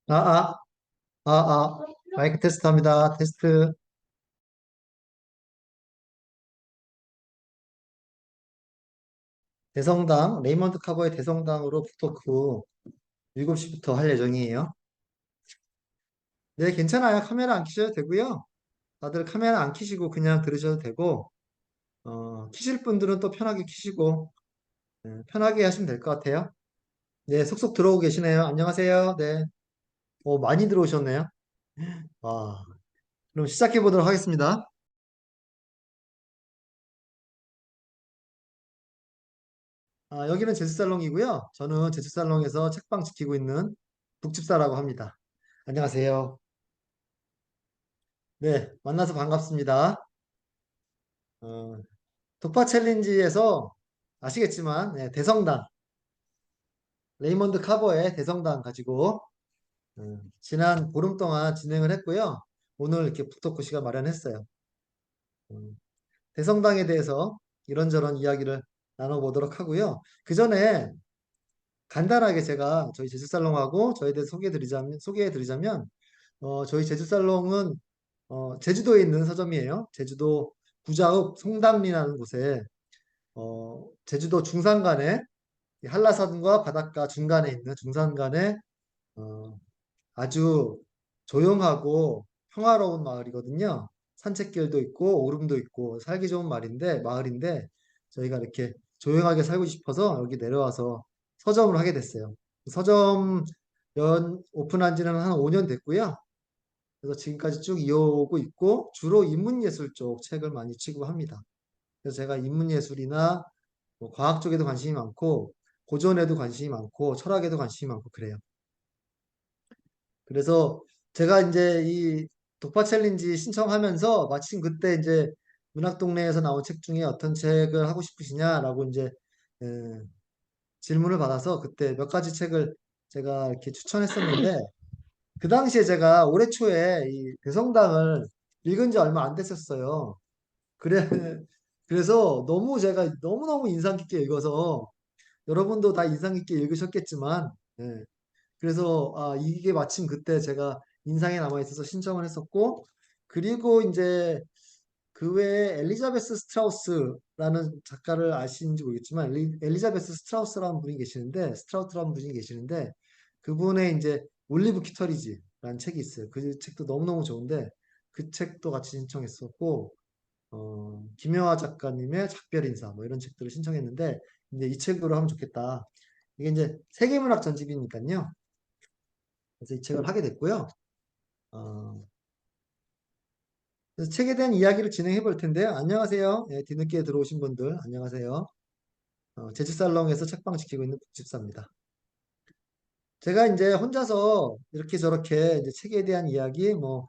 아, 아, 마이크 테스트 합니다. 테스트. 대성당, 레이먼드 카버의 대성당으로 북토크 7시부터 할 예정이에요. 네, 괜찮아요. 카메라 안 켜셔도 되고요. 다들 카메라 안 켜시고 그냥 들으셔도 되고, 켜실 분들은 또 편하게 켜시고, 편하게 하시면 될 것 같아요. 네, 속속 들어오고 계시네요. 안녕하세요. 네. 많이 들어오셨네요. 와, 그럼 시작해 보도록 하겠습니다. 여기는 제주살롱이고요. 저는 제주살롱에서 책방 지키고 있는 북집사라고 합니다. 안녕하세요. 네, 만나서 반갑습니다. 어, 독파 챌린지에서 아시겠지만, 네, 대성당, 레이먼드 카버의 대성당 가지고, 지난 보름 동안 진행을 했고요. 오늘 이렇게 북토크 시간 마련했어요. 음, 대성당에 대해서 이런저런 이야기를 나눠보도록 하고요. 그 전에 간단하게 제가 저희 제주살롱하고 저에 대해서 소개해드리자면, 저희 제주살롱은 제주도에 있는 서점이에요. 제주도 부자읍 송담리라는 곳에 제주도 중산간에 이 한라산과 바닷가 중간에 있는 중산간에 어, 아주 조용하고 평화로운 마을이거든요. 산책길도 있고 오름도 있고 살기 좋은 마을인데 저희가 이렇게 조용하게 살고 싶어서 여기 내려와서 서점을 하게 됐어요. 서점 오픈한 지는 한 5년 됐고요. 그래서 지금까지 쭉 이어오고 있고 주로 인문예술 쪽 책을 많이 취급합니다. 그래서 제가 인문예술이나 뭐 과학 쪽에도 관심이 많고 고전에도 관심이 많고 철학에도 관심이 많고 그래요. 그래서 제가 이제 이 독파 챌린지 신청하면서 마침 그때 이제 문학동네에서 나온 책 중에 어떤 책을 하고 싶으시냐라고 이제 에, 질문을 받아서 그때 몇 가지 책을 제가 이렇게 추천했었는데 그 당시에 제가 올해 초에 이 대성당을 읽은 지 얼마 안 됐었어요. 그래 그래서 너무 제가 너무너무 인상 깊게 읽어서 여러분도 다 인상 깊게 읽으셨겠지만, 예. 그래서 이게 마침 그때 제가 인상에 남아 있어서 신청을 했었고, 그리고 이제 그 외에 엘리자베스 스트라우스라는 작가를 아시는지 모르겠지만 엘리자베스 스트라우스라는 분이 계시는데 그분의 이제 올리브 키터리지라는 책이 있어요. 그 책도 너무너무 좋은데 그 책도 같이 신청했었고 김여하 작가님의 작별 인사 뭐 이런 책들을 신청했는데 이제 이 책으로 하면 좋겠다. 이게 이제 세계문학 전집이니까요. 그래서 이 책을 하게 됐고요. 어, 그래서 책에 대한 이야기를 진행해 볼 텐데요. 안녕하세요. 예, 뒤늦게 들어오신 분들 안녕하세요. 제주살롱에서 책방 지키고 있는 북집사입니다. 제가 이제 혼자서 이렇게 저렇게 이제 책에 대한 이야기 뭐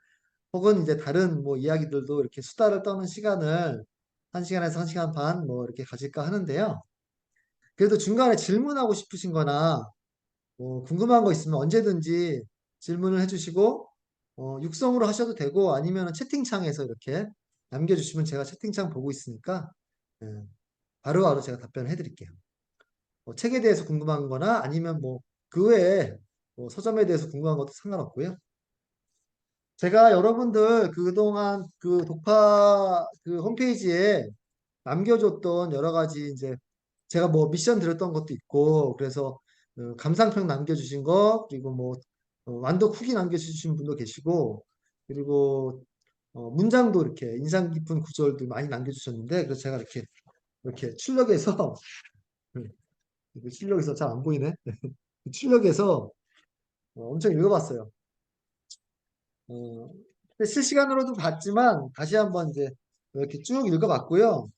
혹은 이제 다른 뭐 이야기들도 이렇게 수다를 떠는 시간을 1시간에서 1시간 반 뭐 이렇게 가질까 하는데요. 그래도 중간에 질문하고 싶으신 거나 뭐 궁금한 거 있으면 언제든지 질문을 해주시고 육성으로 하셔도 되고 아니면 채팅창에서 이렇게 남겨주시면 제가 채팅창 보고 있으니까 예, 바로바로 제가 답변을 해드릴게요. 책에 대해서 궁금한 거나 아니면 뭐 그 외에 뭐 서점에 대해서 궁금한 것도 상관없고요. 제가 여러분들 그동안 그 독파 그 홈페이지에 남겨줬던 여러 가지 이제 제가 뭐 미션 드렸던 것도 있고 그래서 감상평 남겨주신 거 그리고 뭐 완독 후기 남겨주신 분도 계시고 그리고 문장도 이렇게 인상 깊은 구절도 많이 남겨주셨는데 그래서 제가 이렇게 출력해서 이거 출력해서 잘 안 보이네 출력해서 엄청 읽어봤어요. 어, 근데 실시간으로도 봤지만 다시 한번 이제 이렇게 쭉 읽어봤고요.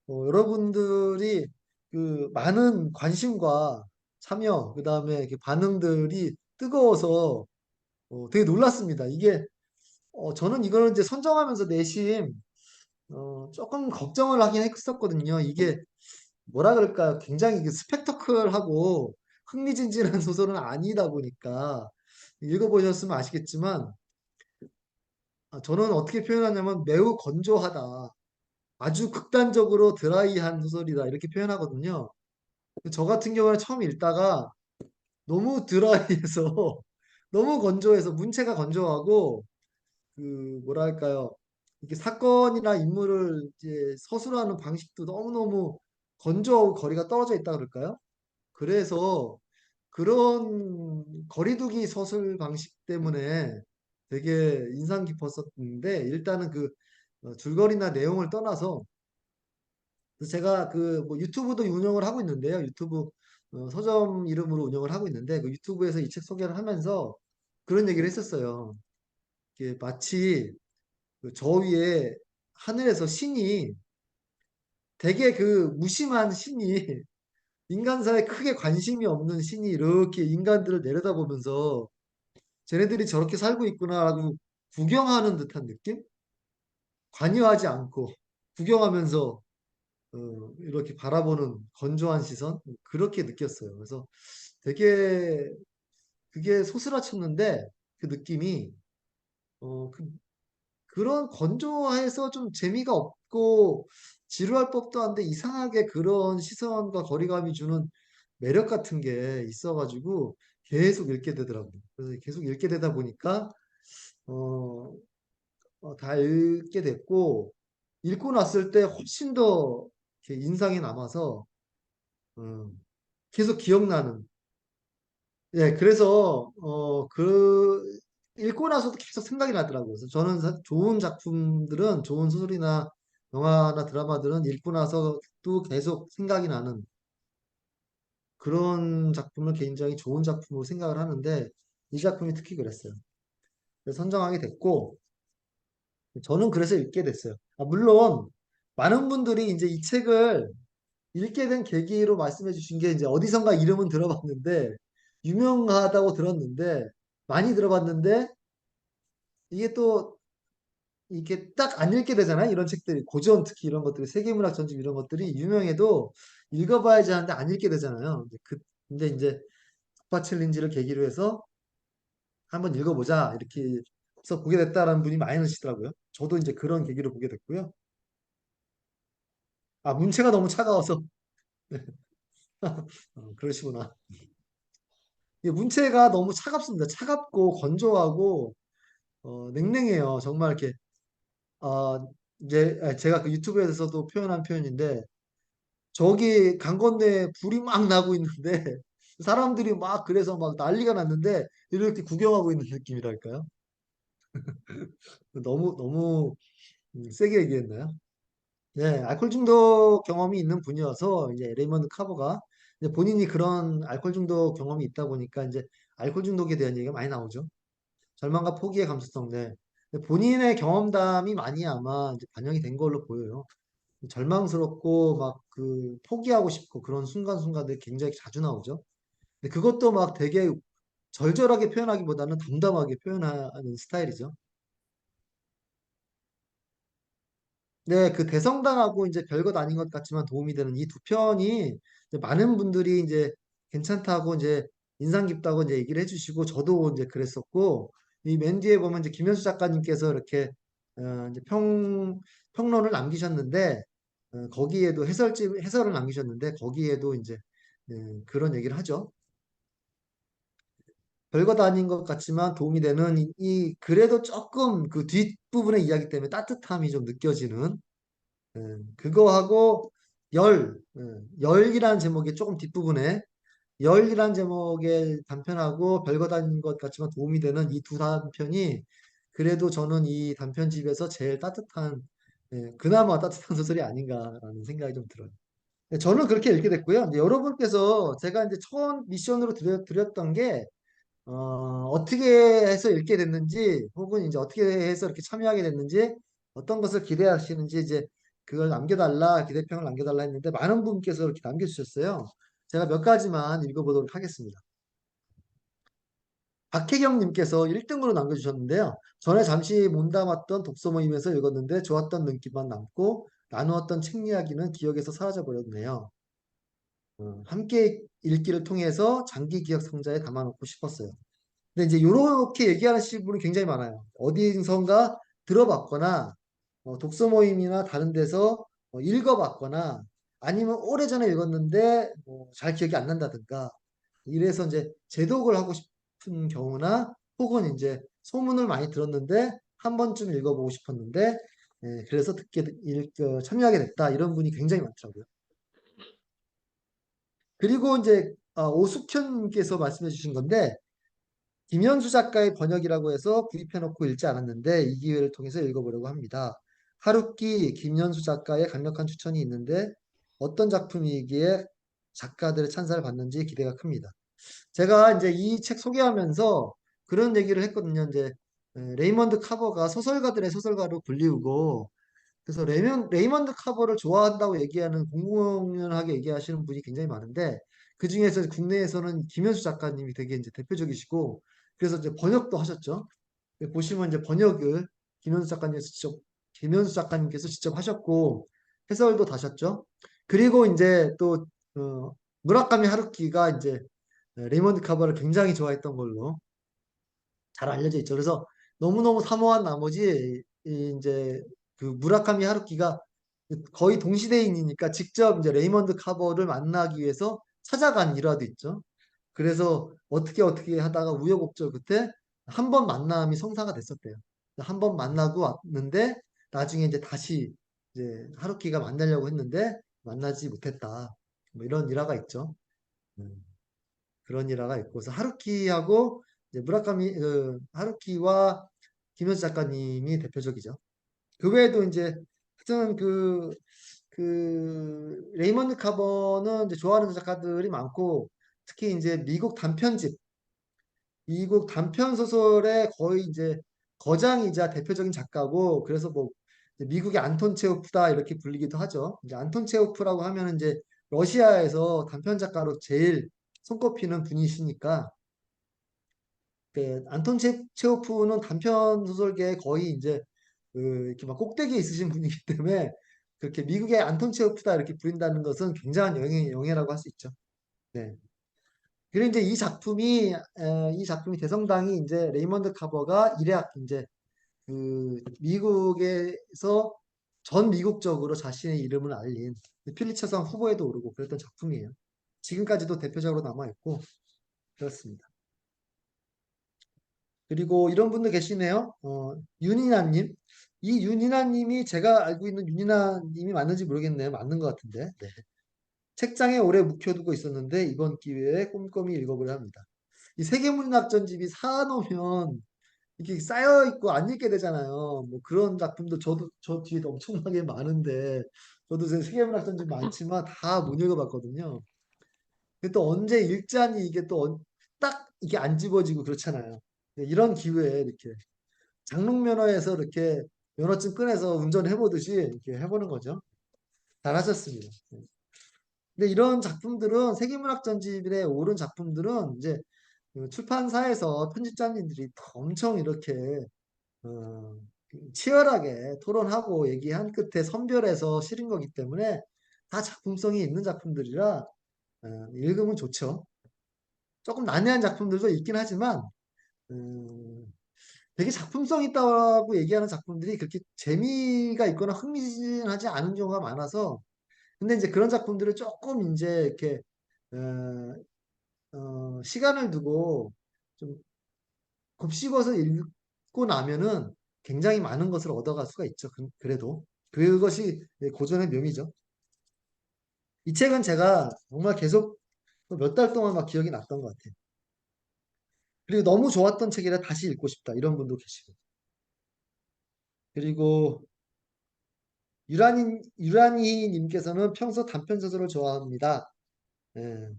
여러분들이 그 많은 관심과 참여, 그 다음에 반응들이 뜨거워서 되게 놀랐습니다. 이게 저는 이거를 이제 선정하면서 내심 조금 걱정을 하긴 했었거든요. 이게 뭐라 그럴까요? 굉장히 스펙터클하고 흥미진진한 소설은 아니다 보니까 읽어보셨으면 아시겠지만 저는 어떻게 표현하냐면 매우 건조하다. 아주 극단적으로 드라이한 소설이다. 이렇게 표현하거든요. 저 같은 경우는 처음 읽다가 너무 드라이해서 너무 건조해서 문체가 건조하고 그 뭐랄까요? 이게 사건이나 인물을 이제 서술하는 방식도 너무너무 건조하고 거리가 떨어져 있다 그럴까요? 그래서 그런 거리두기 서술 방식 때문에 되게 인상 깊었었는데 일단은 그 줄거리나 내용을 떠나서 그래서 제가 그 뭐 유튜브도 운영을 하고 있는데요. 유튜브 서점 이름으로 운영을 하고 있는데 그 유튜브에서 이 책 소개를 하면서 그런 얘기를 했었어요. 이게 마치 그저 위에 하늘에서 신이 되게 그 무심한 신이 인간사에 크게 관심이 없는 신이 이렇게 인간들을 내려다보면서 쟤네들이 저렇게 살고 있구나라고 구경하는 듯한 느낌? 관여하지 않고 구경하면서 이렇게 바라보는 건조한 시선? 그렇게 느꼈어요. 그래서 되게 그게 소스라쳤는데 그 느낌이 어, 그, 그런 건조해서 좀 재미가 없고 지루할 법도 한데 이상하게 그런 시선과 거리감이 주는 매력 같은 게 있어가지고 계속 읽게 되더라고요. 그래서 계속 읽게 되다 보니까 어, 다 읽게 됐고 읽고 났을 때 훨씬 더 이렇게 인상이 남아서 어, 계속 기억나는. 예, 그래서 읽고 나서도 계속 생각이 나더라고요. 그래서 저는 좋은 작품들은 좋은 소설이나 영화나 드라마들은 읽고 나서도 계속 생각이 나는 그런 작품을 굉장히 좋은 작품으로 생각을 하는데 이 작품이 특히 그랬어요. 그래서 선정하게 됐고 저는 그래서 읽게 됐어요. 물론 많은 분들이 이제 이 책을 읽게 된 계기로 말씀해 주신 게 이제 어디선가 이름은 들어봤는데 유명하다고 들었는데 많이 들어봤는데 이게 또 이게 딱 안 읽게 되잖아요. 이런 책들이 고전 특히 이런 것들이 세계문학 전집 이런 것들이 유명해도 읽어봐야지 하는데 안 읽게 되잖아요. 근데 이제 북파 챌린지를 계기로 해서 한번 읽어보자 이렇게 해서 보게 됐다라는 분이 많이 계시더라고요. 저도 이제 그런 계기로 보게 됐고요. 문체가 너무 차가워서 그러시구나. 이 문체가 너무 차갑습니다. 차갑고 건조하고 냉랭해요. 정말 이렇게 어, 이제 제가 그 유튜브에서도 표현한 표현인데 저기 강 건너에 불이 막 나고 있는데 사람들이 막 그래서 막 난리가 났는데 이렇게 구경하고 있는 느낌이랄까요? 너무 너무 세게 얘기했나요? 네, 알코올 중독 경험이 있는 분이어서 이제 레이먼드 카버가 이제 본인이 그런 알코올 중독 경험이 있다 보니까 이제 알코올 중독에 대한 얘기가 많이 나오죠. 절망과 포기의 감수성. 네. 본인의 경험담이 많이 아마 이제 반영이 된 걸로 보여요. 절망스럽고 막 그 포기하고 싶고 그런 순간순간들이 굉장히 자주 나오죠. 근데 그것도 막 되게 절절하게 표현하기보다는 담담하게 표현하는 스타일이죠. 네, 그 대성당하고 이제 별것 아닌 것 같지만 도움이 되는 이 두 편이 이제 많은 분들이 이제 괜찮다고 이제 인상 깊다고 이제 얘기를 해주시고 저도 이제 그랬었고 이 맨 뒤에 보면 이제 김현수 작가님께서 이렇게 이제 평론을 남기셨는데 거기에도 해설을 남기셨는데 거기에도 이제 그런 얘기를 하죠. 별것 아닌 것 같지만 도움이 되는 그래도 조금 그 뒷부분의 이야기 때문에 따뜻함이 좀 느껴지는 그거하고 열이라는 제목의 조금 뒷부분에 열이라는 제목의 단편하고 별것 아닌 것 같지만 도움이 되는 이 두 단편이 그래도 저는 이 단편집에서 제일 따뜻한, 그나마 따뜻한 소설이 아닌가라는 생각이 좀 들어요. 저는 그렇게 읽게 됐고요. 이제 여러분께서 제가 이제 처음 미션으로 드렸던 게 어떻게 해서 읽게 됐는지, 혹은 이제 어떻게 해서 이렇게 참여하게 됐는지, 어떤 것을 기대하시는지 이제 그걸 남겨달라, 기대평을 남겨달라 했는데 많은 분께서 이렇게 남겨주셨어요. 제가 몇 가지만 읽어보도록 하겠습니다. 박혜경님께서 1등으로 남겨주셨는데요. 전에 잠시 몸담았던 독서 모임에서 읽었는데 좋았던 느낌만 남고 나누었던 책 이야기는 기억에서 사라져버렸네요. 함께 읽기를 통해서 장기 기억 상자에 담아놓고 싶었어요. 근데 이제 요렇게 얘기하시는 분이 굉장히 많아요. 어디선가 들어봤거나 독서 모임이나 다른 데서 읽어봤거나 아니면 오래전에 읽었는데 뭐잘 기억이 안 난다든가 이래서 이제 재독을 하고 싶은 경우나 혹은 이제 소문을 많이 들었는데 한 번쯤 읽어보고 싶었는데 그래서 참여하게 됐다. 이런 분이 굉장히 많더라고요. 그리고 이제 오숙현님께서 말씀해 주신 건데 김현수 작가의 번역이라고 해서 구입해놓고 읽지 않았는데 이 기회를 통해서 읽어보려고 합니다. 하루키 김현수 작가의 강력한 추천이 있는데 어떤 작품이기에 작가들의 찬사를 받는지 기대가 큽니다. 제가 이제 이 책 소개하면서 그런 얘기를 했거든요. 이제 레이먼드 카버가 소설가들의 소설가로 불리우고 그래서 레이먼드 카버를 좋아한다고 얘기하는 공공연하게 얘기하시는 분이 굉장히 많은데 그 중에서 국내에서는 김현수 작가님이 되게 이제 대표적이시고 그래서 이제 번역도 하셨죠. 보시면 이제 번역을 김현수 작가님께서 직접 하셨고 해설도 다셨죠. 그리고 이제 또 무라카미 하루키가 이제 레이먼드 카버를 굉장히 좋아했던 걸로 잘 알려져 있죠. 그래서 너무너무 사모한 나머지 이제 그 무라카미 하루키가 거의 동시대인이니까 직접 이제 레이먼드 카버를 만나기 위해서 찾아간 일화도 있죠. 그래서 어떻게 하다가 우여곡절 끝에 한 번 만남이 성사가 됐었대요. 한 번 만나고 왔는데 나중에 이제 다시 이제 하루키가 만나려고 했는데 만나지 못했다. 뭐 이런 일화가 있죠. 음. 그런 일화가 있고, 그래서 하루키하고 이제 하루키와 김현수 작가님이 대표적이죠. 그 외에도 이제 하여튼 레이먼드 카버는 이제 좋아하는 작가들이 많고, 특히 이제 미국 단편 소설의 거의 이제 거장이자 대표적인 작가고, 그래서 뭐 미국의 안톤 체호프다 이렇게 불리기도 하죠. 이제 안톤 체호프라고 하면 이제 러시아에서 단편 작가로 제일 손꼽히는 분이시니까 안톤 체호프는 단편 소설계에 거의 이제 이렇게 막 꼭대기에 있으신 분이기 때문에 그렇게 미국의 안톤 체호프다 이렇게 부린다는 것은 굉장한 영예라고 할 수 있죠. 네. 그리고 이제 이 작품이 대성당이 이제 레이먼드 카버가 일약 이제 미국에서 전 미국적으로 자신의 이름을 알린 필리처상 후보에도 오르고 그랬던 작품이에요. 지금까지도 대표적으로 남아있고 그렇습니다. 그리고 이런 분도 계시네요. 윤이나님. 이 윤이나님이 제가 알고 있는 윤이나님이 맞는지 모르겠네요. 맞는 것 같은데. 네. 책장에 오래 묵혀두고 있었는데 이번 기회에 꼼꼼히 읽어보려 합니다. 이 세계문학전집이 사놓으면 이게 쌓여있고 안 읽게 되잖아요. 뭐 그런 작품도 저 뒤에도 엄청나게 많은데 저도 제 세계문학전집 많지만 다 못 읽어봤거든요. 근데 또 언제 읽자니 이게 또 딱 이게 안 집어지고 그렇잖아요. 이런 기회에 이렇게 장롱면허에서 이렇게 면허증 꺼내서 운전해보듯이 이렇게 해보는 거죠. 잘하셨습니다. 근데 이런 작품들은 세계문학 전집에 오른 작품들은 이제 그 출판사에서 편집자님들이 엄청 이렇게 치열하게 토론하고 얘기한 끝에 선별해서 실은 거기 때문에 다 작품성이 있는 작품들이라 읽으면 좋죠. 조금 난해한 작품들도 있긴 하지만 음, 되게 작품성 있다고 얘기하는 작품들이 그렇게 재미가 있거나 흥미진하지 않은 경우가 많아서 근데 이제 그런 작품들을 조금 이제 이렇게 시간을 두고 좀 곱씹어서 읽고 나면은 굉장히 많은 것을 얻어갈 수가 있죠. 그래도 그것이 고전의 묘미죠. 이 책은 제가 정말 계속 몇 달 동안 막 기억이 났던 것 같아요. 그리고 너무 좋았던 책이라 다시 읽고 싶다 이런 분도 계시고 그리고 유라니님께서는 평소 단편 소설을 좋아합니다.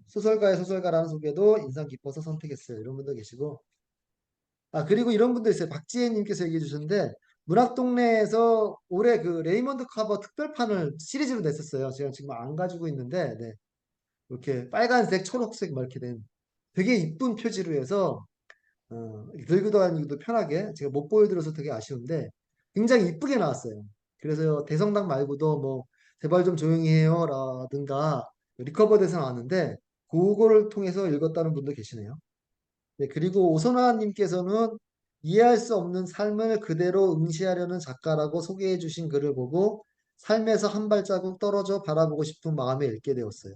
소설가의 소설가라는 소개도 인상 깊어서 선택했어요. 이런 분도 계시고 그리고 이런 분도 있어요. 박지혜님께서 얘기해 주셨는데 문학동네에서 올해 그 레이먼드 카버 특별판을 시리즈로 냈었어요. 제가 지금 안 가지고 있는데 네. 이렇게 빨간색, 초록색 막 이렇게 된 되게 이쁜 표지로 해서 들고 다니기도 편하게 제가 못 보여드려서 되게 아쉬운데 굉장히 이쁘게 나왔어요. 그래서 대성당 말고도 뭐 제발 좀 조용히 해요 라든가 리커버돼서 나왔는데 그거를 통해서 읽었다는 분도 계시네요. 네, 그리고 오선화님께서는 이해할 수 없는 삶을 그대로 응시하려는 작가라고 소개해 주신 글을 보고 삶에서 한 발자국 떨어져 바라보고 싶은 마음에 읽게 되었어요.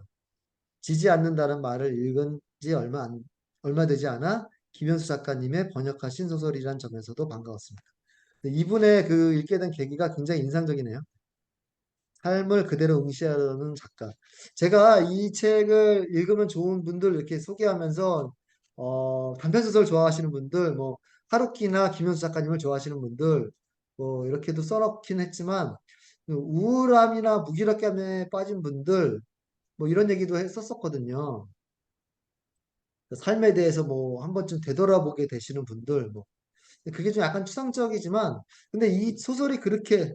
지지 않는다는 말을 읽은 지 얼마 되지 않아 김현수 작가님의 번역하신 소설이란 점에서도 반가웠습니다. 이분의 그 읽게 된 계기가 굉장히 인상적이네요. 삶을 그대로 응시하려는 작가. 제가 이 책을 읽으면 좋은 분들 이렇게 소개하면서 단편소설 좋아하시는 분들, 뭐 하루키나 김현수 작가님을 좋아하시는 분들, 뭐 이렇게도 써놓긴 했지만 그 우울함이나 무기력감에 빠진 분들, 뭐 이런 얘기도 했었었거든요. 삶에 대해서 뭐 한 번쯤 되돌아보게 되시는 분들, 뭐 그게 좀 약간 추상적이지만, 근데 이 소설이 그렇게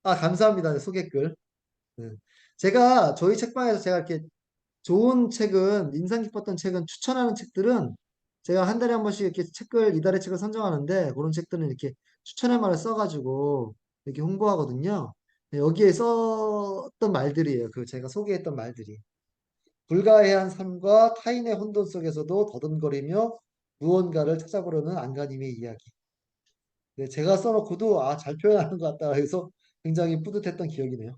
감사합니다. 소개글. 네. 제가 저희 책방에서 제가 이렇게 좋은 책은 인상 깊었던 책은 추천하는 책들은 제가 한 달에 한 번씩 이렇게 책을 이달의 책을 선정하는데 그런 책들은 이렇게 추천의 말을 써가지고 이렇게 홍보하거든요. 네, 여기에 썼던 말들이에요. 그 제가 소개했던 말들이 불가해한 삶과 타인의 혼돈 속에서도 더듬거리며 무언가를 찾아보려는 안가님의 이야기. 네, 제가 써놓고도 잘 표현하는 것 같다 해서 굉장히 뿌듯했던 기억이네요.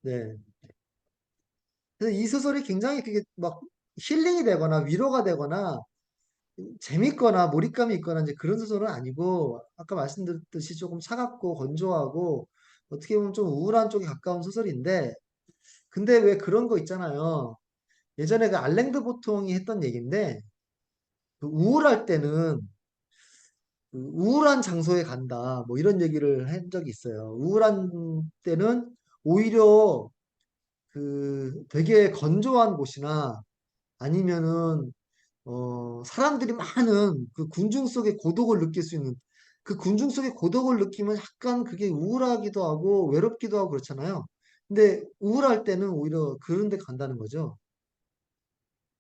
네. 그래서 이 소설이 굉장히 그게 막 힐링이 되거나 위로가 되거나 재밌거나 몰입감이 있거나 이제 그런 소설은 아니고 아까 말씀드렸듯이 조금 차갑고 건조하고 어떻게 보면 좀 우울한 쪽에 가까운 소설인데 근데 왜 그런 거 있잖아요. 예전에 그 알랭드 보통이 했던 얘기인데 그 우울할 때는 그 우울한 장소에 간다 뭐 이런 얘기를 한 적이 있어요. 우울한 때는 오히려 그 되게 건조한 곳이나 아니면은 사람들이 많은 그 군중 속의 고독을 느낄 수 있는 그 군중 속의 고독을 느끼면 약간 그게 우울하기도 하고 외롭기도 하고 그렇잖아요. 근데 우울할 때는 오히려 그런 데 간다는 거죠.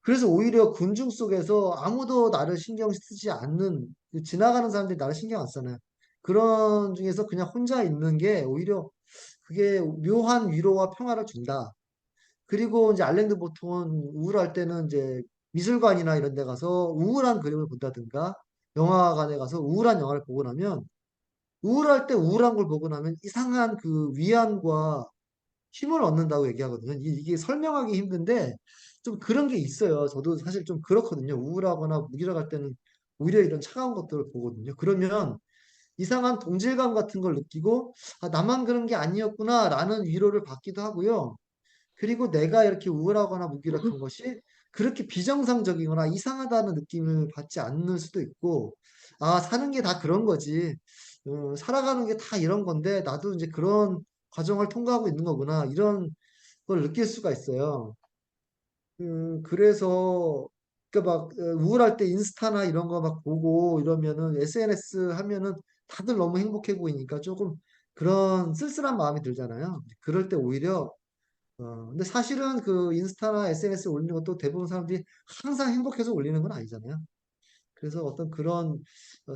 그래서 오히려 군중 속에서 아무도 나를 신경 쓰지 않는 그 지나가는 사람들이 나를 신경 안 쓰잖아요. 그런 중에서 그냥 혼자 있는 게 오히려 그게 묘한 위로와 평화를 준다. 그리고 이제 알랭드 보통은 우울할 때는 이제 미술관이나 이런 데 가서 우울한 그림을 본다든가 영화관에 가서 우울한 영화를 보고 나면 우울할 때 우울한 걸 보고 나면 이상한 그 위안과 힘을 얻는다고 얘기하거든요. 이게 설명하기 힘든데 좀 그런 게 있어요. 저도 사실 좀 그렇거든요. 우울하거나 무기력할 때는 오히려 이런 차가운 것들을 보거든요. 그러면 이상한 동질감 같은 걸 느끼고 나만 그런 게 아니었구나라는 위로를 받기도 하고요. 그리고 내가 이렇게 우울하거나 무기력한 것이 그렇게 비정상적이거나 이상하다는 느낌을 받지 않을 수도 있고, 사는 게 다 그런 거지. 살아가는 게 다 이런 건데, 나도 이제 그런 과정을 통과하고 있는 거구나. 이런 걸 느낄 수가 있어요. 그래서, 그러니까 막, 우울할 때 인스타나 이런 거 막 보고 이러면은, SNS 하면은 다들 너무 행복해 보이니까 조금 그런 쓸쓸한 마음이 들잖아요. 그럴 때 오히려 근데 사실은 그 인스타나 SNS에 올리는 것도 대부분 사람들이 항상 행복해서 올리는 건 아니잖아요. 그래서 어떤 그런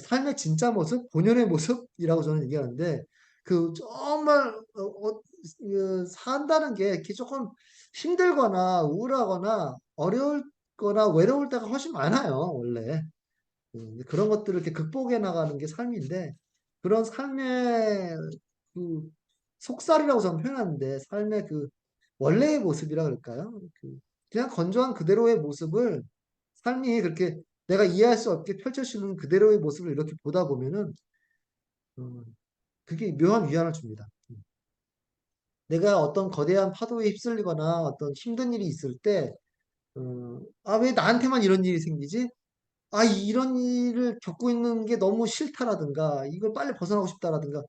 삶의 진짜 모습, 본연의 모습이라고 저는 얘기하는데, 그 정말 산다는 게 이렇게 조금 힘들거나 우울하거나 어려울 거나 외로울 때가 훨씬 많아요, 원래. 그런 것들을 이렇게 극복해 나가는 게 삶인데, 그런 삶의 그 속살이라고 저는 표현하는데, 삶의 그 원래의 모습이라 그럴까요? 그냥 건조한 그대로의 모습을 삶이 그렇게 내가 이해할 수 없게 펼쳐지는 그대로의 모습을 이렇게 보다 보면은, 어, 그게 묘한 위안을 줍니다. 내가 어떤 거대한 파도에 휩쓸리거나 어떤 힘든 일이 있을 때, 왜 나한테만 이런 일이 생기지? 이런 일을 겪고 있는 게 너무 싫다라든가, 이걸 빨리 벗어나고 싶다라든가,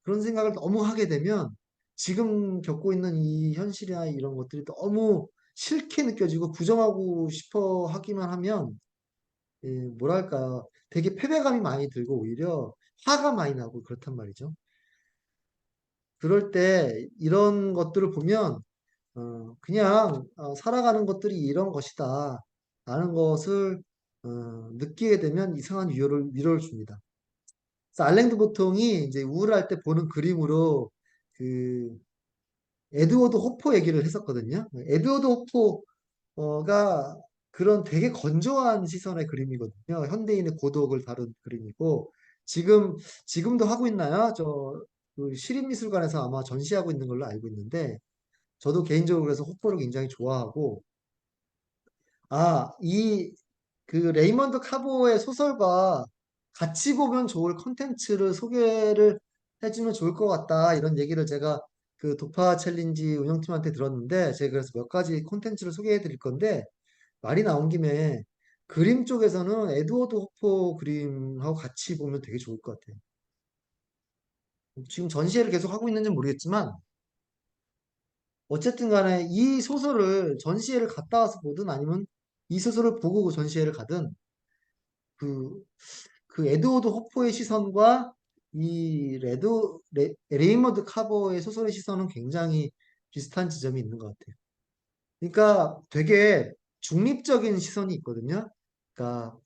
그런 생각을 너무 하게 되면, 지금 겪고 있는 이 현실이나 이런 것들이 너무 싫게 느껴지고 부정하고 싶어 하기만 하면, 뭐랄까, 되게 패배감이 많이 들고 오히려 화가 많이 나고 그렇단 말이죠. 그럴 때 이런 것들을 보면, 그냥 살아가는 것들이 이런 것이다. 라는 것을 느끼게 되면 이상한 위로를 줍니다. 그래서 알랭드 보통이 이제 우울할 때 보는 그림으로 그 에드워드 호퍼 얘기를 했었거든요. 에드워드 호퍼가 그런 되게 건조한 시선의 그림이거든요. 현대인의 고독을 다룬 그림이고 지금도 하고 있나요? 그 시립미술관에서 아마 전시하고 있는 걸로 알고 있는데 저도 개인적으로 그래서 호퍼를 굉장히 좋아하고 이 그 레이먼드 카보의 소설과 같이 보면 좋을 컨텐츠를 소개를 해주면 좋을 것 같다. 이런 얘기를 제가 그 도파 챌린지 운영팀한테 들었는데, 제가 그래서 몇 가지 컨텐츠를 소개해 드릴 건데, 말이 나온 김에 그림 쪽에서는 에드워드 호퍼 그림하고 같이 보면 되게 좋을 것 같아요. 지금 전시회를 계속 하고 있는지는 모르겠지만, 어쨌든 간에 이 소설을 전시회를 갔다 와서 보든 아니면 이 소설을 보고 전시회를 가든 그, 그 에드워드 호퍼의 시선과 이 레이머드 카버의 소설의 시선은 굉장히 비슷한 지점이 있는 것 같아요. 그러니까 되게 중립적인 시선이 있거든요. 그러니까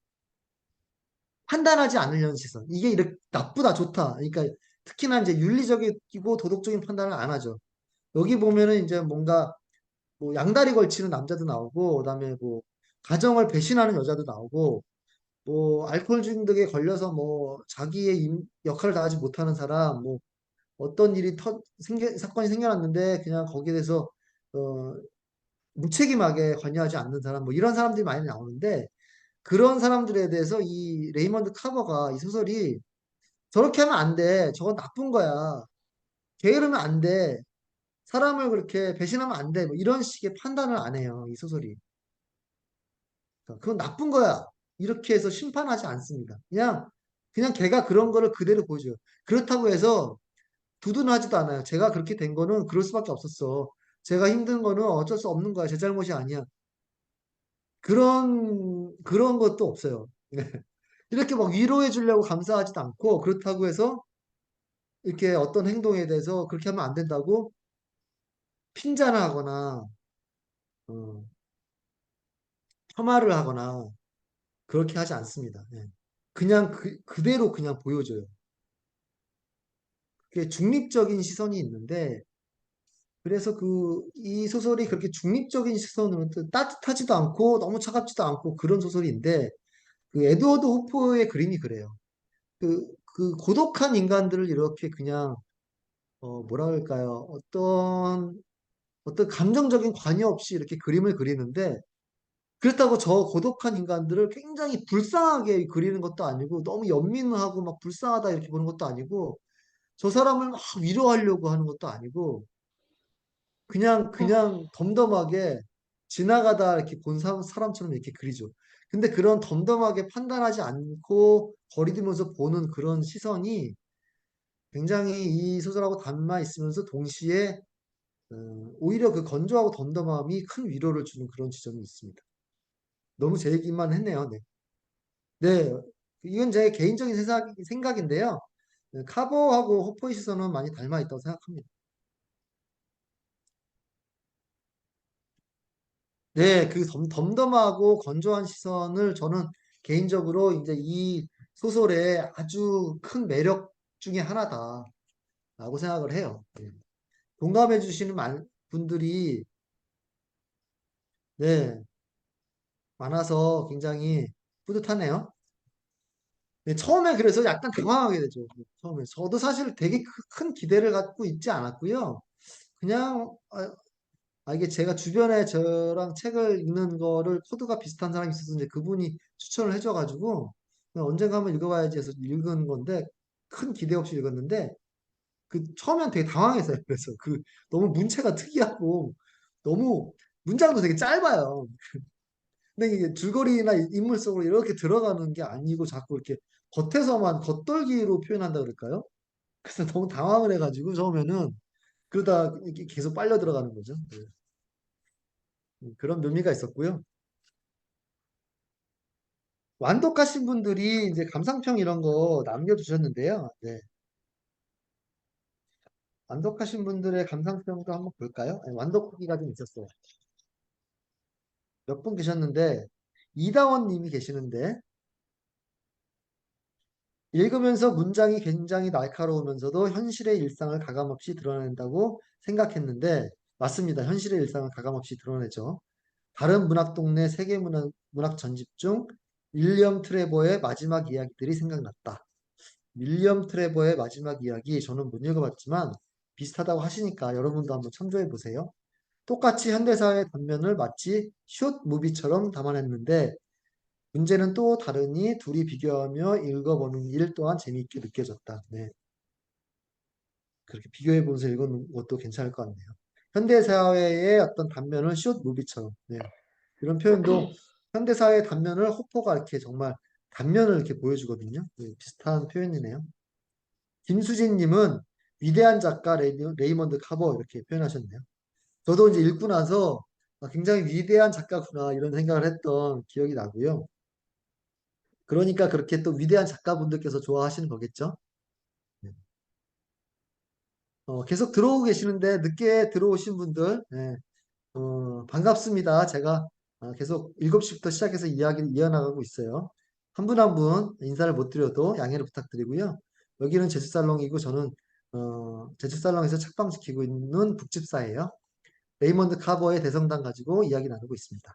판단하지 않으려는 시선. 이게 이렇게 나쁘다, 좋다. 그러니까 특히나 이제 윤리적이고 도덕적인 판단을 안 하죠. 여기 보면은 이제 뭔가 뭐 양다리 걸치는 남자도 나오고, 그다음에 뭐 가정을 배신하는 여자도 나오고, 뭐 알코올 중독에 걸려서 뭐 자기의 역할을 다하지 못하는 사람, 뭐 어떤 일이 사건이 생겨났는데 그냥 거기에 대해서 어, 무책임하게 관여하지 않는 사람, 뭐 이런 사람들이 많이 나오는데 그런 사람들에 대해서 이 레이먼드 카버가 이 소설이 저렇게 하면 안 돼, 저건 나쁜 거야, 게으르면 안 돼, 사람을 그렇게 배신하면 안 돼, 뭐 이런 식의 판단을 안 해요, 이 소설이. 그러니까 그건 나쁜 거야, 이렇게 해서 심판하지 않습니다. 그냥 걔가 그런 거를 그대로 보여줘요. 그렇다고 해서 두둔하지도 않아요. 제가 그렇게 된 거는 그럴 수밖에 없었어. 제가 힘든 거는 어쩔 수 없는 거야. 제 잘못이 아니야. 그런 것도 없어요. 이렇게 막 위로해 주려고 감사하지도 않고, 그렇다고 해서 이렇게 어떤 행동에 대해서 그렇게 하면 안 된다고 핀잔을 하거나 어, 폄하를 하거나 그렇게 하지 않습니다. 예. 그냥 그대로 그냥 보여줘요. 그게 중립적인 시선이 있는데, 그래서 이 소설이 그렇게 중립적인 시선으로 따뜻하지도 않고 너무 차갑지도 않고 그런 소설인데, 그 에드워드 호퍼의 그림이 그래요. 그 고독한 인간들을 이렇게 그냥, 뭐라 그럴까요? 어떤 감정적인 관여 없이 이렇게 그림을 그리는데, 그렇다고 저 고독한 인간들을 굉장히 불쌍하게 그리는 것도 아니고, 너무 연민하고 막 불쌍하다 이렇게 보는 것도 아니고, 저 사람을 막 위로하려고 하는 것도 아니고, 그냥 덤덤하게 지나가다 이렇게 본 사람처럼 이렇게 그리죠. 근데 그런 덤덤하게 판단하지 않고 거리두면서 보는 그런 시선이 굉장히 이 소설하고 닮아 있으면서 동시에 오히려 그 건조하고 덤덤함이 큰 위로를 주는 그런 지점이 있습니다. 너무 제 얘기만 했네요. 네. 네. 이건 제 개인적인 생각인데요. 네, 카버하고 호퍼의 시선은 많이 닮아 있다고 생각합니다. 네, 그 덤덤하고 건조한 시선을 저는 개인적으로 이제 이 소설의 아주 큰 매력 중에 하나다라고 생각을 해요. 네. 공감해 주시는 분들이 네, 많아서 굉장히 뿌듯하네요. 네, 처음에 그래서 약간 당황하게 되죠. 처음에. 저도 사실 되게 큰 기대를 갖고 있지 않았고요. 그냥 이게 제가 주변에 저랑 책을 읽는 거를 코드가 비슷한 사람이 있어서 이제 그분이 추천을 해줘가지고 그냥 언젠가 한번 읽어봐야지 해서 읽은 건데 큰 기대 없이 읽었는데 그 처음엔 되게 당황했어요. 그래서 너무 문체가 특이하고 너무 문장도 되게 짧아요. 근데 이게 줄거리나 인물 속으로 이렇게 들어가는 게 아니고 자꾸 이렇게 겉에서만 겉돌기로 표현한다 그럴까요? 그래서 너무 당황을 해가지고 처음에는 그러다 이렇게 계속 빨려 들어가는 거죠. 네. 그런 묘미가 있었고요. 완독하신 분들이 이제 감상평 이런 거 남겨주셨는데요. 네. 완독하신 분들의 감상평도 한번 볼까요? 네, 완독 후기가 좀 있었어요. 몇 분 계셨는데, 이다원 님이 계시는데, 읽으면서 문장이 굉장히 날카로우면서도 현실의 일상을 가감없이 드러낸다고 생각했는데, 맞습니다. 현실의 일상을 가감없이 드러내죠. 다른 문학 동네 세계 문학 전집 중 윌리엄 트레버의 마지막 이야기들이 생각났다. 윌리엄 트레버의 마지막 이야기 저는 못 읽어봤지만 비슷하다고 하시니까 여러분도 한번 참조해 보세요. 똑같이 현대사의 단면을 마치 숏 무비처럼 담아냈는데 문제는 또 다르니 둘이 비교하며 읽어보는 일 또한 재미있게 느껴졌다. 네. 그렇게 비교해 보면서 읽는 것도 괜찮을 것 같네요. 현대사회의 어떤 단면을 숏 무비처럼. 네. 이런 표현도 현대사회의 단면을 호퍼가 이렇게 정말 단면을 이렇게 보여주거든요. 네, 비슷한 표현이네요. 김수진님은 위대한 작가 레이먼드 카버 이렇게 표현하셨네요. 저도 이제 읽고 나서 굉장히 위대한 작가구나 이런 생각을 했던 기억이 나고요. 그러니까 그렇게 또 위대한 작가분들께서 좋아하시는 거겠죠? 네. 계속 들어오고 계시는데 늦게 들어오신 분들 네, 반갑습니다. 제가 계속 7시부터 시작해서 이야기를 이어나가고 있어요. 한 분 한 분 인사를 못 드려도 양해를 부탁드리고요. 여기는 제주살롱이고 저는 제주살롱에서 책방 지키고 있는 북집사예요. 레이먼드 카버의 대성당 가지고 이야기 나누고 있습니다.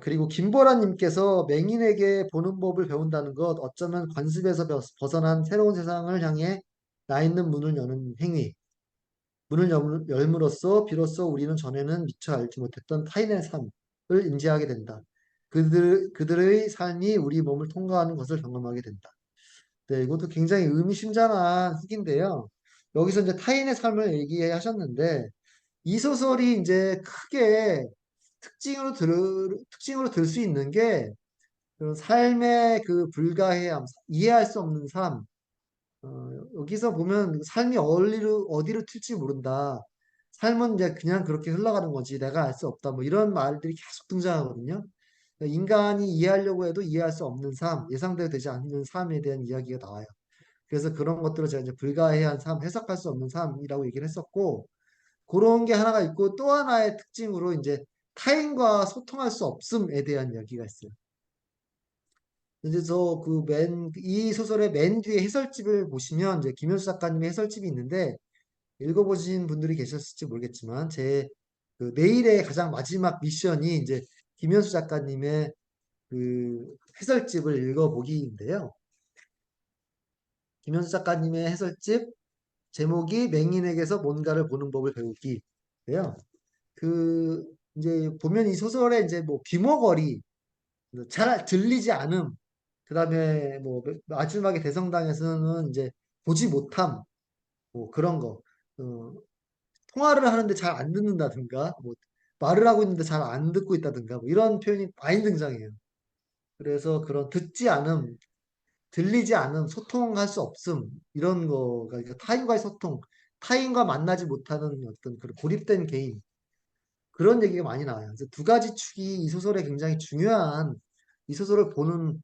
그리고 김보라님께서 맹인에게 보는 법을 배운다는 것, 어쩌면 관습에서 벗어난 새로운 세상을 향해 나 있는 문을 여는 행위. 문을 열므로써 비로소 우리는 전에는 미처 알지 못했던 타인의 삶을 인지하게 된다. 그들의 삶이 우리 몸을 통과하는 것을 경험하게 된다. 네, 이것도 굉장히 의미심장한 후기인데요. 여기서 이제 타인의 삶을 얘기하셨는데, 이 소설이 이제 크게 특징으로 들 수 있는 게, 그런 삶의 그 불가해함, 이해할 수 없는 삶, 여기서 보면 삶이 어디로 튈지 모른다. 삶은 이제 그냥 그렇게 흘러가는 거지. 내가 알 수 없다. 뭐 이런 말들이 계속 등장하거든요. 인간이 이해하려고 해도 이해할 수 없는 삶, 예상대로 되지 않는 삶에 대한 이야기가 나와요. 그래서 그런 것들을 제가 이제 불가해한 삶, 해석할 수 없는 삶이라고 얘기를 했었고, 그런 게 하나가 있고 또 하나의 특징으로 이제 타인과 소통할 수 없음에 대한 이야기가 있어요. 이제 이 소설의 맨 뒤에 해설집을 보시면 이제 김현수 작가님의 해설집이 있는데 읽어보신 분들이 계셨을지 모르겠지만 그 내일의 가장 마지막 미션이 이제 김현수 작가님의 그 해설집을 읽어보기인데요. 김현수 작가님의 해설집 제목이 맹인에게서 뭔가를 보는 법을 배우기예요. 그 이제 보면 이 소설에 이제 뭐 귀머거리, 잘 들리지 않음, 그다음에 뭐 마지막에 대성당에서는 이제 보지 못함, 뭐 그런 거. 어, 통화를 하는데 잘 안 듣는다든가, 뭐 말을 하고 있는데 잘 안 듣고 있다든가, 뭐 이런 표현이 많이 등장해요. 그래서 그런 듣지 않음, 들리지 않음, 소통할 수 없음 이런 거가 그러니까 타인과의 소통, 타인과 만나지 못하는 어떤 그런 고립된 개인 그런 얘기가 많이 나와요. 그래서 두 가지 축이 이 소설에 굉장히 중요한 이 소설을 보는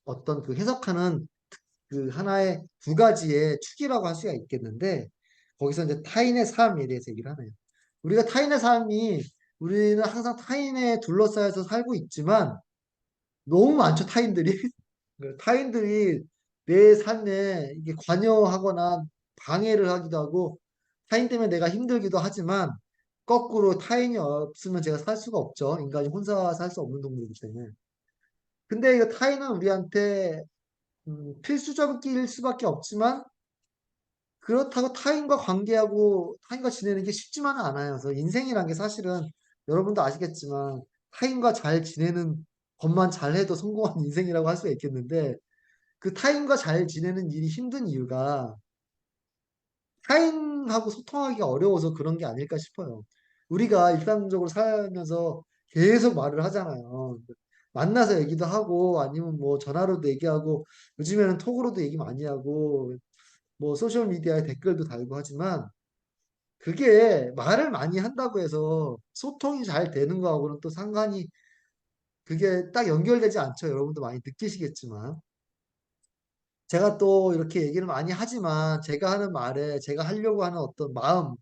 어떤 그 해석하는 그 하나의 두 가지의 축이라고 할 수가 있겠는데 거기서 이제 타인의 삶에 대해서 얘기를 하네요. 우리가 타인의 삶이 우리는 항상 타인에 둘러싸여서 살고 있지만 너무 많죠 타인들이 타인들이 내 삶에 이게 관여하거나 방해를 하기도 하고 타인 때문에 내가 힘들기도 하지만 거꾸로 타인이 없으면 제가 살 수가 없죠. 인간이 혼자 살 수 없는 동물이기 때문에. 근데 이거 타인은 우리한테 필수적일 수밖에 없지만 그렇다고 타인과 관계하고 타인과 지내는 게 쉽지만은 않아요. 그래서 인생이란 게 사실은 여러분도 아시겠지만 타인과 잘 지내는 것만 잘해도 성공한 인생이라고 할 수가 있겠는데 그 타인과 잘 지내는 일이 힘든 이유가 타인하고 소통하기가 어려워서 그런 게 아닐까 싶어요. 우리가 일상적으로 살면서 계속 말을 하잖아요. 만나서 얘기도 하고 아니면 뭐 전화로도 얘기하고 요즘에는 톡으로도 얘기 많이 하고 뭐 소셜 미디어에 댓글도 달고 하지만 그게 말을 많이 한다고 해서 소통이 잘 되는 거하고는 또 상관이 그게 딱 연결되지 않죠. 여러분도 많이 느끼시겠지만. 제가 또 이렇게 얘기를 많이 하지만 제가 하는 말에 제가 하려고 하는 어떤 마음,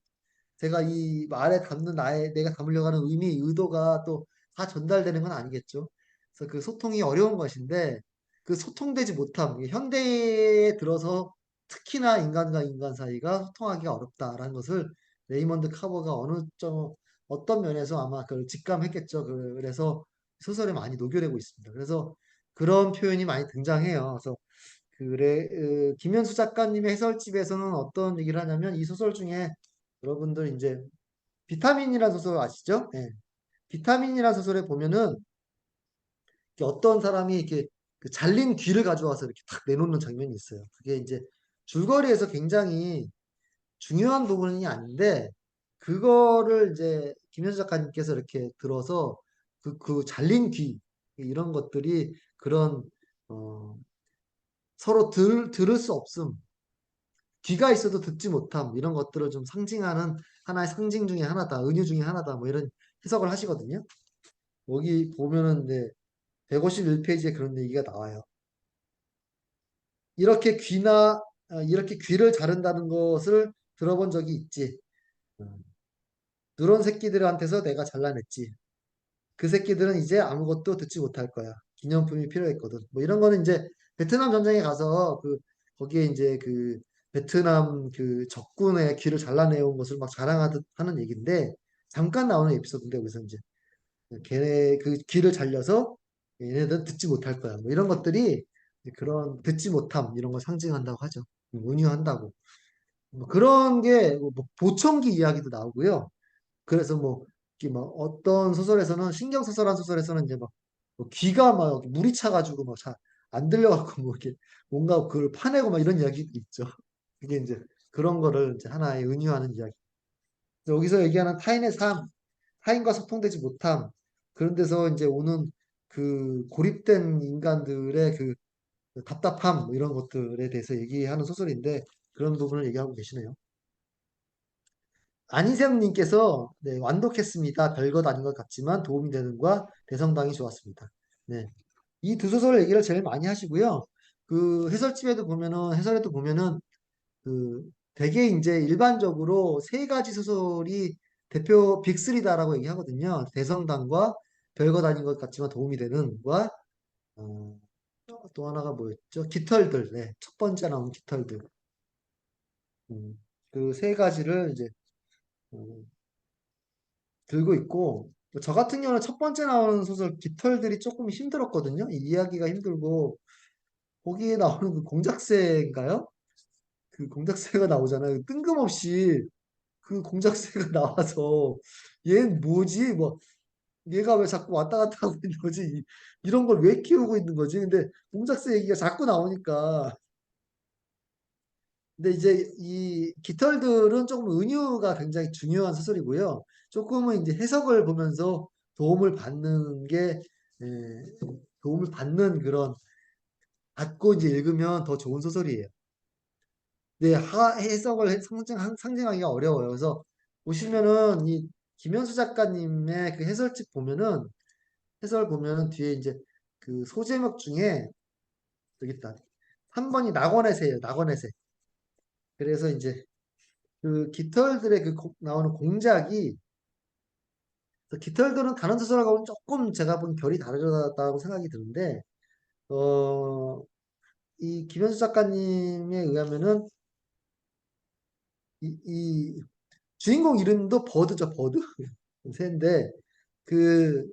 제가 이 말에 담는 내가 담으려고 하는 의미, 의도가 또 다 전달되는 건 아니겠죠. 그래서 그 소통이 어려운 것인데 그 소통되지 못함, 현대에 들어서 특히나 인간과 인간 사이가 소통하기가 어렵다라는 것을 레이먼드 카버가 어떤 면에서 아마 그걸 직감했겠죠. 그래서 소설에 많이 녹여내고 있습니다. 그래서 그런 표현이 많이 등장해요. 그래서 김현수 작가님의 해설집에서는 어떤 얘기를 하냐면 이 소설 중에 여러분들 이제 비타민이라는 소설 아시죠? 네. 비타민이라는 소설에 보면은 어떤 사람이 이렇게 그 잘린 귀를 가져와서 이렇게 탁 내놓는 장면이 있어요. 그게 이제 줄거리에서 굉장히 중요한 부분이 아닌데 그거를 이제 김현수 작가님께서 이렇게 들어서 그 잘린 귀 이런 것들이 그런 어, 서로 들을 수 없음, 귀가 있어도 듣지 못함 이런 것들을 좀 상징하는 하나의 상징 중에 하나다, 은유 중에 하나다 뭐 이런 해석을 하시거든요. 여기 보면은 이제 151페이지에 그런 얘기가 나와요. 이렇게 귀를 자른다는 것을 들어본 적이 있지. 음, 누런 새끼들한테서 내가 잘라냈지. 그 새끼들은 이제 아무것도 듣지 못할 거야. 기념품이 필요했거든. 뭐 이런 거는 이제 베트남 전쟁에 가서 거기에 이제 그 베트남 그 적군의 귀를 잘라내온 것을 막 자랑하듯 하는 얘기인데 잠깐 나오는 에피소드인데 여기서 이제 걔네 그 귀를 잘려서 얘네들은 듣지 못할 거야. 뭐 이런 것들이 그런 듣지 못함 이런 걸 상징한다고 하죠. 은유한다고. 뭐 그런 게뭐 보청기 이야기도 나오고요. 그래서 뭐, 이렇게 막 어떤 소설에서는, 신경소설한 소설에서는 이제 뭐 귀가 막 물이 차가지고 막 잘 안 들려갖고 뭐 이렇게 뭔가 그걸 파내고 막 이런 이야기도 있죠. 그게 이제 그런 거를 이제 하나의 은유하는 이야기. 여기서 얘기하는 타인의 삶, 타인과 소통되지 못함, 그런 데서 이제 오는 그 고립된 인간들의 그 답답함, 뭐 이런 것들에 대해서 얘기하는 소설인데 그런 부분을 얘기하고 계시네요. 안희생님께서 네, 완독했습니다. 별것 아닌 것 같지만 도움이 되는과 대성당이 좋았습니다. 네. 이 두 소설 얘기를 제일 많이 하시고요. 그 해설에도 보면은 그 되게 이제 일반적으로 세 가지 소설이 대표 빅3다라고 얘기하거든요. 대성당과 별것 아닌 것 같지만 도움이 되는과 어, 또 하나가 뭐였죠? 깃털들. 네. 첫 번째 나온 깃털들. 그 세 가지를 이제 음, 들고 있고 저 같은 경우는 첫 번째 나오는 소설 깃털들이 조금 힘들었거든요. 이 이야기가 힘들고 거기에 나오는 그 공작새인가요? 그 공작새가 나오잖아요. 뜬금없이 그 공작새가 나와서 얘는 뭐지? 뭐 얘가 왜 자꾸 왔다 갔다 하고 있는 거지? 이런 걸 왜 키우고 있는 거지? 근데 공작새 얘기가 자꾸 나오니까 근데 이제 이 깃털들은 조금 은유가 굉장히 중요한 소설이고요. 조금은 이제 해석을 보면서 도움을 받는 게, 에, 도움을 받는 그런, 받고 이제 읽으면 더 좋은 소설이에요. 근데 해석을 상징하기가 어려워요. 그래서 보시면은 이 김현수 작가님의 그 해설 보면은 뒤에 이제 그 소제목 중에 여기 있다. 3번이 낙원의 새예요. 낙원의 새. 그래서 이제 그 깃털들의 나오는 공작이 깃털들은 다른 소설하고는 조금 제가 본 결이 다르다고 생각이 드는데 어, 이 김현수 작가님에 의하면은 이 주인공 이름도 버드죠 버드 새인데 그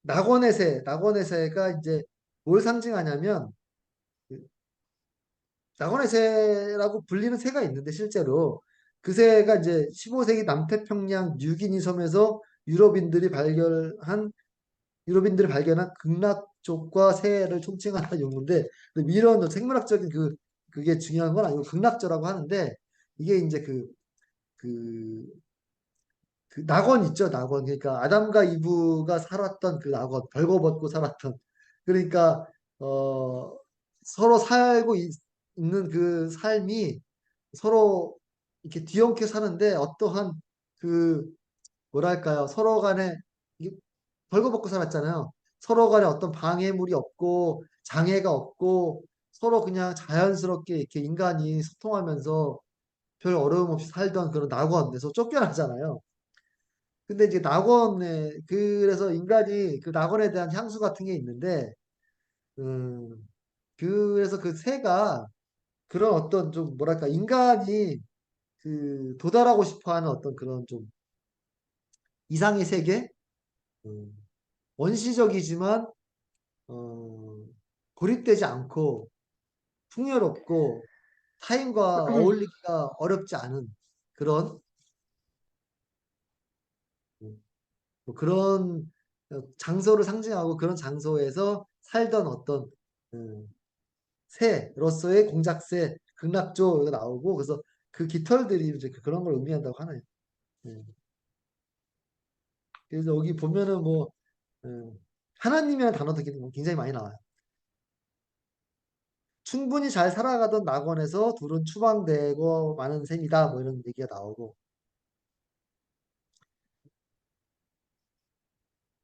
낙원의 새가 이제 뭘 상징하냐면 그 낙원의 새라고 불리는 새가 있는데 실제로 그 새가 이제 15세기 남태평양 뉴기니 섬에서 유럽인들이 발견한 극락족과 새를 총칭하는 용어인데 이런 생물학적인 그게 중요한 건 아니고 극락조라고 하는데 이게 이제 그, 그 낙원 있죠 낙원 그러니까 아담과 이브가 살았던 그 낙원 벌거벗고 살았던 그러니까 어 서로 살고 있는 그 삶이 서로 이렇게 뒤엉켜 사는데 어떠한 그 뭐랄까요 서로 간에 이게 벌거벗고 살았잖아요. 서로 간에 어떤 방해물이 없고 장애가 없고 서로 그냥 자연스럽게 이렇게 인간이 소통하면서 별 어려움 없이 살던 그런 낙원에서 쫓겨나잖아요. 근데 이제 그래서 인간이 그 낙원에 대한 향수 같은 게 있는데, 음, 그래서 그 새가 그런 어떤 좀 뭐랄까 인간이 도달하고 싶어 하는 어떤 그런 좀 이상의 세계? 음, 원시적이지만, 어, 고립되지 않고 풍요롭고 타인과 어울리기가 어렵지 않은 그런 뭐 그런 장소를 상징하고 그런 장소에서 살던 어떤 음, 새로서의 공작새, 극락조가 나오고 그래서 그 깃털들이 이제 그런 걸 의미한다고 하네요. 예. 그래서 여기 보면은 뭐 음, 하나님이라는 단어도 굉장히 많이 나와요. 충분히 잘 살아가던 낙원에서 둘은 추방되고 마는 셈이다. 뭐 이런 얘기가 나오고.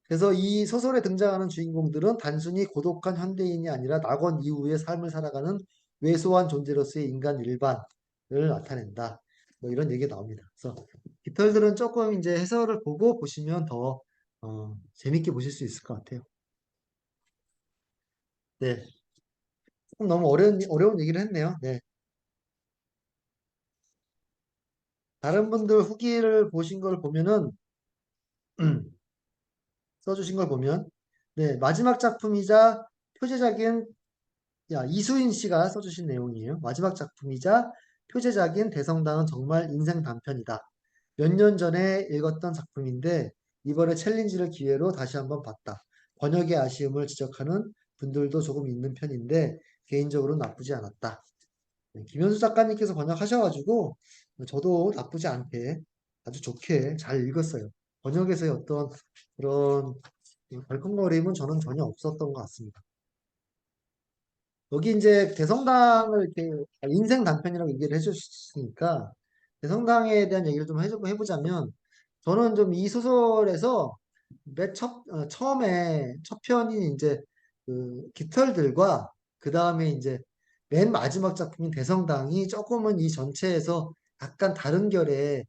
그래서 이 소설에 등장하는 주인공들은 단순히 고독한 현대인이 아니라 낙원 이후의 삶을 살아가는 왜소한 존재로서의 인간 일반을 나타낸다. 뭐 이런 얘기가 나옵니다. 그래서 깃털들은 조금 이제 해설을 보고 보시면 더 재밌게 보실 수 있을 것 같아요. 네. 조금 너무 어려운 얘기를 했네요. 네. 다른 분들 후기를 보신 걸 보면은 써주신 걸 보면 네, 마지막 작품이자 표제작인 이수인 씨가 써주신 내용이에요. 마지막 작품이자 표제작인 대성당은 정말 인생 단편이다. 몇 년 전에 읽었던 작품인데 이번에 챌린지를 기회로 다시 한번 봤다. 번역의 아쉬움을 지적하는 분들도 조금 있는 편인데 개인적으로는 나쁘지 않았다. 네, 김현수 작가님께서 번역하셔가지고 저도 나쁘지 않게 아주 좋게 잘 읽었어요. 번역에서의 어떤 그런 덜컹거림은 저는 전혀 없었던 것 같습니다. 여기 이제 대성당을 이렇게 인생 단편이라고 얘기를 해주셨으니까 대성당에 대한 얘기를 좀 해보자면 저는 좀 이 소설에서 처음에 첫 편인 이제 그 깃털들과 그 다음에 이제 맨 마지막 작품인 대성당이 조금은 이 전체에서 약간 다른 결의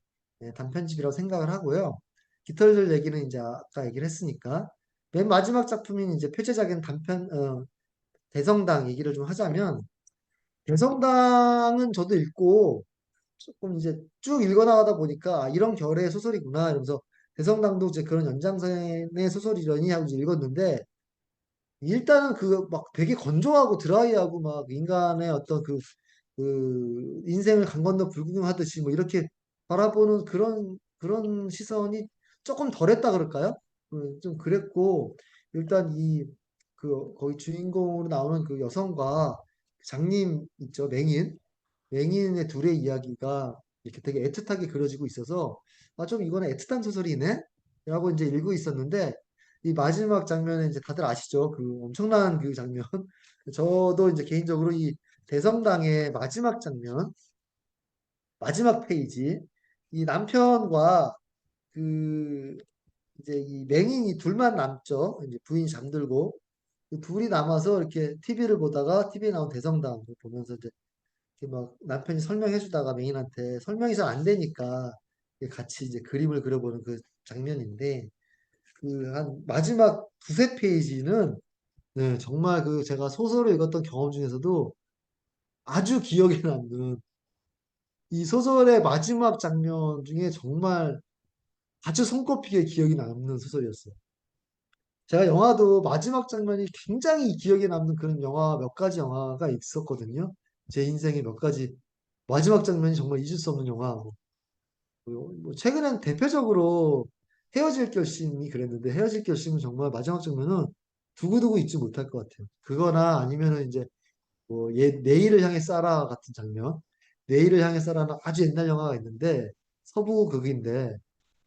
단편집이라고 생각을 하고요. 깃털들 얘기는 이제 아까 얘기를 했으니까 맨 마지막 작품인 이제 표제작인 대성당 얘기를 좀 하자면 대성당은 저도 읽고 조금 이제 쭉 읽어나가다 보니까 이런 결의 소설이구나 이러면서 대성당도 이제 그런 연장선의 소설이려니 하고 이제 읽었는데 일단은 그 막 되게 건조하고 드라이하고 막 인간의 어떤 그 인생을 강 건너 불구경하듯이 뭐 이렇게 바라보는 그런 시선이 조금 덜했다 그럴까요? 좀 그랬고 일단 이 그 거기 주인공으로 나오는 그 여성과 장님 있죠 맹인의 둘의 이야기가 이렇게 되게 애틋하게 그려지고 있어서 좀 이거는 애틋한 소설이네? 라고 이제 읽고 있었는데 이 마지막 장면에 이제 다들 아시죠? 그 엄청난 그 장면. 저도 이제 개인적으로 이 대성당의 마지막 장면, 마지막 페이지, 이 남편과 그 이제 이 맹인이 둘만 남죠. 이제 부인이 잠들고 그 둘이 남아서 이렇게 TV를 보다가 TV에 나온 대성당을 보면서 이제 이렇게 막 남편이 설명해 주다가 맹인한테 설명이 잘 안 되니까 같이 이제 그림을 그려보는 그 장면인데 그 한 마지막 두세 페이지는 네, 정말 그 제가 소설을 읽었던 경험 중에서도 아주 기억에 남는 이 소설의 마지막 장면 중에 정말 아주 손꼽히게 기억이 남는 소설이었어요. 제가 영화도 마지막 장면이 굉장히 기억에 남는 그런 영화 몇 가지 영화가 있었거든요. 제 인생에 몇 가지 마지막 장면이 정말 잊을 수 없는 영화. 뭐 최근엔 대표적으로 헤어질 결심이 그랬는데 헤어질 결심은 정말 마지막 장면은 두고두고 잊지 못할 것 같아요. 그거나 아니면은 이제 뭐 내일을 향해 쏴라 같은 장면. 내일을 향해 쏴라는 아주 옛날 영화가 있는데 서부 극인데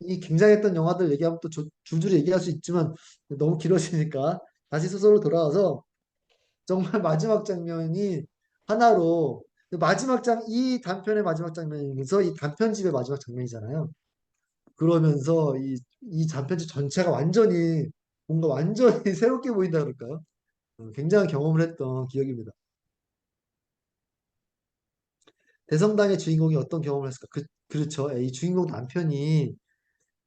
이 굉장했던 영화들 얘기하면 또 줄줄이 얘기할 수 있지만 너무 길어지니까 다시 소설로 돌아와서 정말 마지막 장면이 하나로 이 단편의 마지막 장면이면서 이 단편집의 마지막 장면이잖아요. 그러면서 이 단편집 전체가 완전히 뭔가 완전히 새롭게 보인다 그럴까요? 굉장한 경험을 했던 기억입니다. 대성당의 주인공이 어떤 경험을 했을까? 그렇죠. 이 주인공 남편이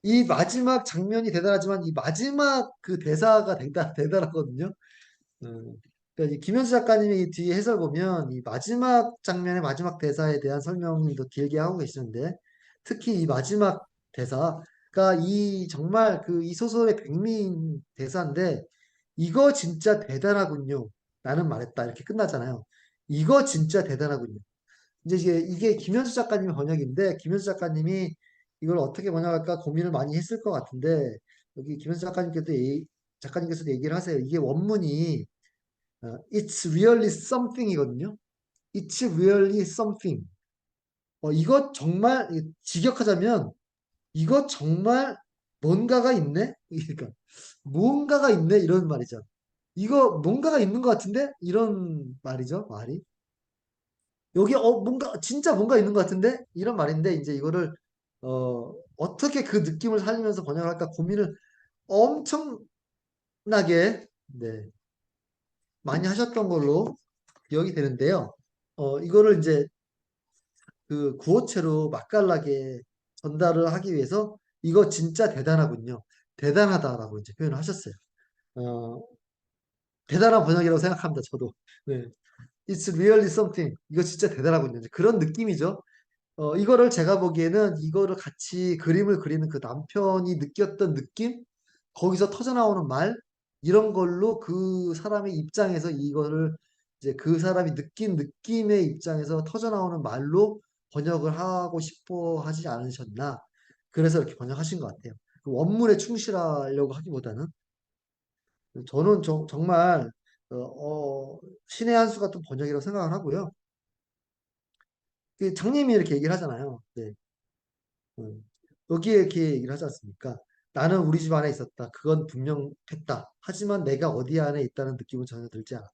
이 마지막 장면이 대단하지만 이 마지막 그 대사가 대단하거든요. 그러니까 이 김현수 작가님이 이 뒤에 해설 보면 이 마지막 장면의 마지막 대사에 대한 설명을 더 길게 하고 계시는데 특히 이 마지막 대사가 이 정말 이 소설의 백미인 대사인데 이거 진짜 대단하군요. 나는 말했다. 이렇게 끝나잖아요. 이거 진짜 대단하군요. 이제 이게 김현수 작가님의 번역인데 김현수 작가님이 이걸 어떻게 번역할까 고민을 많이 했을 것 같은데 여기 김현수 작가님께도 작가님께서도 얘기를 하세요. 이게 원문이 It's really something이거든요. It's really something. 이거 정말 직역하자면 이거 정말 뭔가가 있네? 그러니까 뭔가가 있네 이런 말이죠. 이거 뭔가가 있는 것 같은데 이런 말이죠. 말이. 여기 뭔가 진짜 뭔가 있는 것 같은데 이런 말인데 이제 이거를 어떻게 그 느낌을 살리면서 번역을 할까 고민을 엄청나게 네, 많이 하셨던 걸로 기억이 되는데요. 이거를 이제 그 구어체로 맛깔나게 전달을 하기 위해서 이거 진짜 대단하군요. 대단하다라고 이제 표현을 하셨어요. 어, 대단한 번역이라고 생각합니다. 저도. 네. It's really something. 이거 진짜 대단하군요. 이제 그런 느낌이죠. 이거를 제가 보기에는 이거를 같이 그림을 그리는 그 남편이 느꼈던 느낌? 거기서 터져나오는 말? 이런 걸로 그 사람의 입장에서 이거를 이제 그 사람이 느낀 느낌의 입장에서 터져나오는 말로 번역을 하고 싶어 하지 않으셨나. 그래서 이렇게 번역하신 것 같아요. 그 원문에 충실하려고 하기보다는 저는 정말 신의 한 수 같은 번역이라고 생각을 하고요. 그 장님이 이렇게 얘기를 하잖아요. 네. 음. 여기에 이렇게 얘기를 하지 않습니까? 나는 우리 집 안에 있었다. 그건 분명했다. 하지만 내가 어디 안에 있다는 느낌은 전혀 들지 않았다.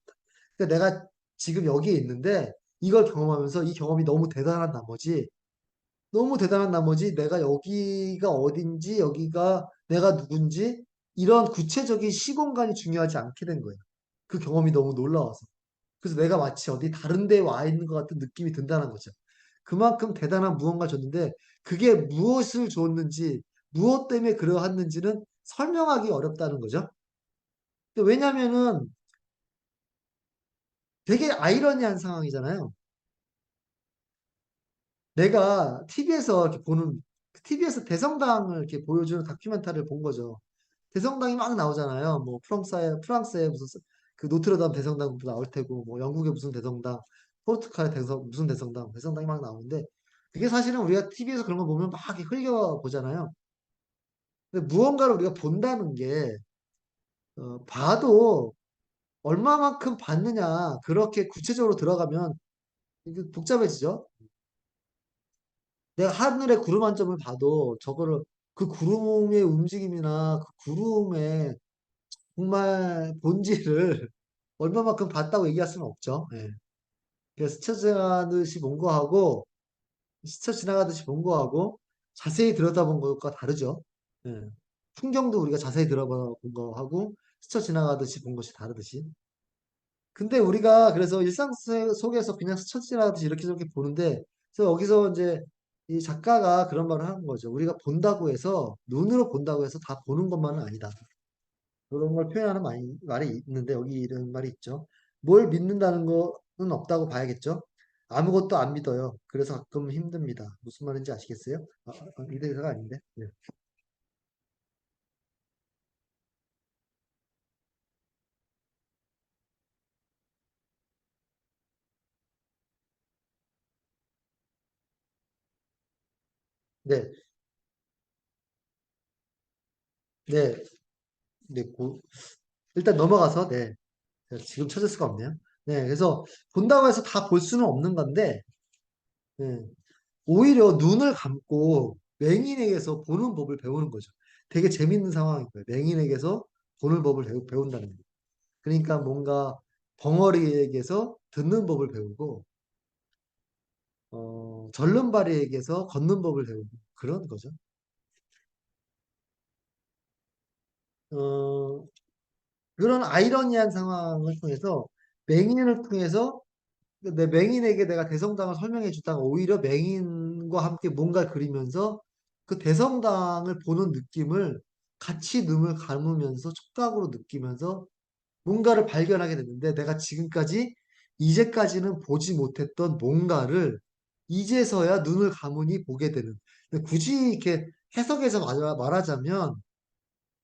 그러니까 내가 지금 여기에 있는데 이걸 경험하면서 이 경험이 너무 대단한 나머지 내가 여기가 어딘지 여기가 내가 누군지 이런 구체적인 시공간이 중요하지 않게 된 거예요. 그 경험이 너무 놀라워서. 그래서 내가 마치 어디 다른 데에 와 있는 것 같은 느낌이 든다는 거죠. 그만큼 대단한 무언가 줬는데 그게 무엇을 줬는지 무엇 때문에 그러했는지는 설명하기 어렵다는 거죠. 왜냐면은 되게 아이러니한 상황이잖아요. 내가 TV에서 이렇게 TV에서 대성당을 이렇게 보여주는 다큐멘터리를 본 거죠. 대성당이 막 나오잖아요. 뭐 프랑스에 무슨 그 노트르담 대성당도 나올 테고 뭐 영국의 무슨 대성당, 포르투갈의 무슨 대성당이 막 나오는데 그게 사실은 우리가 TV에서 그런 거 보면 막 이렇게 흘겨 보잖아요. 근데 무언가를 우리가 본다는 게 봐도 얼마만큼 봤느냐 그렇게 구체적으로 들어가면 이게 복잡해지죠. 내가 하늘의 구름 한 점을 봐도 저거를 그 구름의 움직임이나 그 구름의 정말 본질을 얼마만큼 봤다고 얘기할 수는 없죠. 예. 그래서 스쳐 지나가듯이 본 거하고 자세히 들여다본 것과 다르죠. 예. 풍경도 우리가 자세히 들여다본 거하고 스쳐 지나가듯이 본 것이 다르듯이. 근데 우리가 그래서 일상 속에서 그냥 스쳐 지나가듯이 이렇게 저렇게 보는데 그래서 여기서 이제 이 작가가 그런 말을 하는 거죠. 우리가 본다고 해서 눈으로 본다고 해서 다 보는 것만은 아니다. 그런 걸 표현하는 말이 있는데 여기 이런 말이 있죠. 뭘 믿는다는 거는 없다고 봐야겠죠. 아무것도 안 믿어요. 그래서 가끔 힘듭니다. 무슨 말인지 아시겠어요? 이 대사가 아닌데. 네. 네. 네. 네. 일단 넘어가서 네. 지금 찾을 수가 없네요. 네. 그래서 본다고 해서 다 볼 수는 없는 건데 네. 오히려 눈을 감고 맹인에게서 보는 법을 배우는 거죠. 되게 재밌는 상황인 거예요. 맹인에게서 보는 법을 배운다는 거예요. 그러니까 뭔가 벙어리에게서 듣는 법을 배우고 절름발이에게서 걷는 법을 배우고 그런 거죠. 어, 그런 아이러니한 상황을 통해서 맹인을 통해서 내 맹인에게 내가 대성당을 설명해 주다가 오히려 맹인과 함께 뭔가 그리면서 그 대성당을 보는 느낌을 같이 눈을 감으면서 촉각으로 느끼면서 뭔가를 발견하게 됐는데 내가 이제까지는 보지 못했던 뭔가를 이제서야 눈을 감으니 보게 되는. 근데 굳이 이렇게 해석해서 말하자면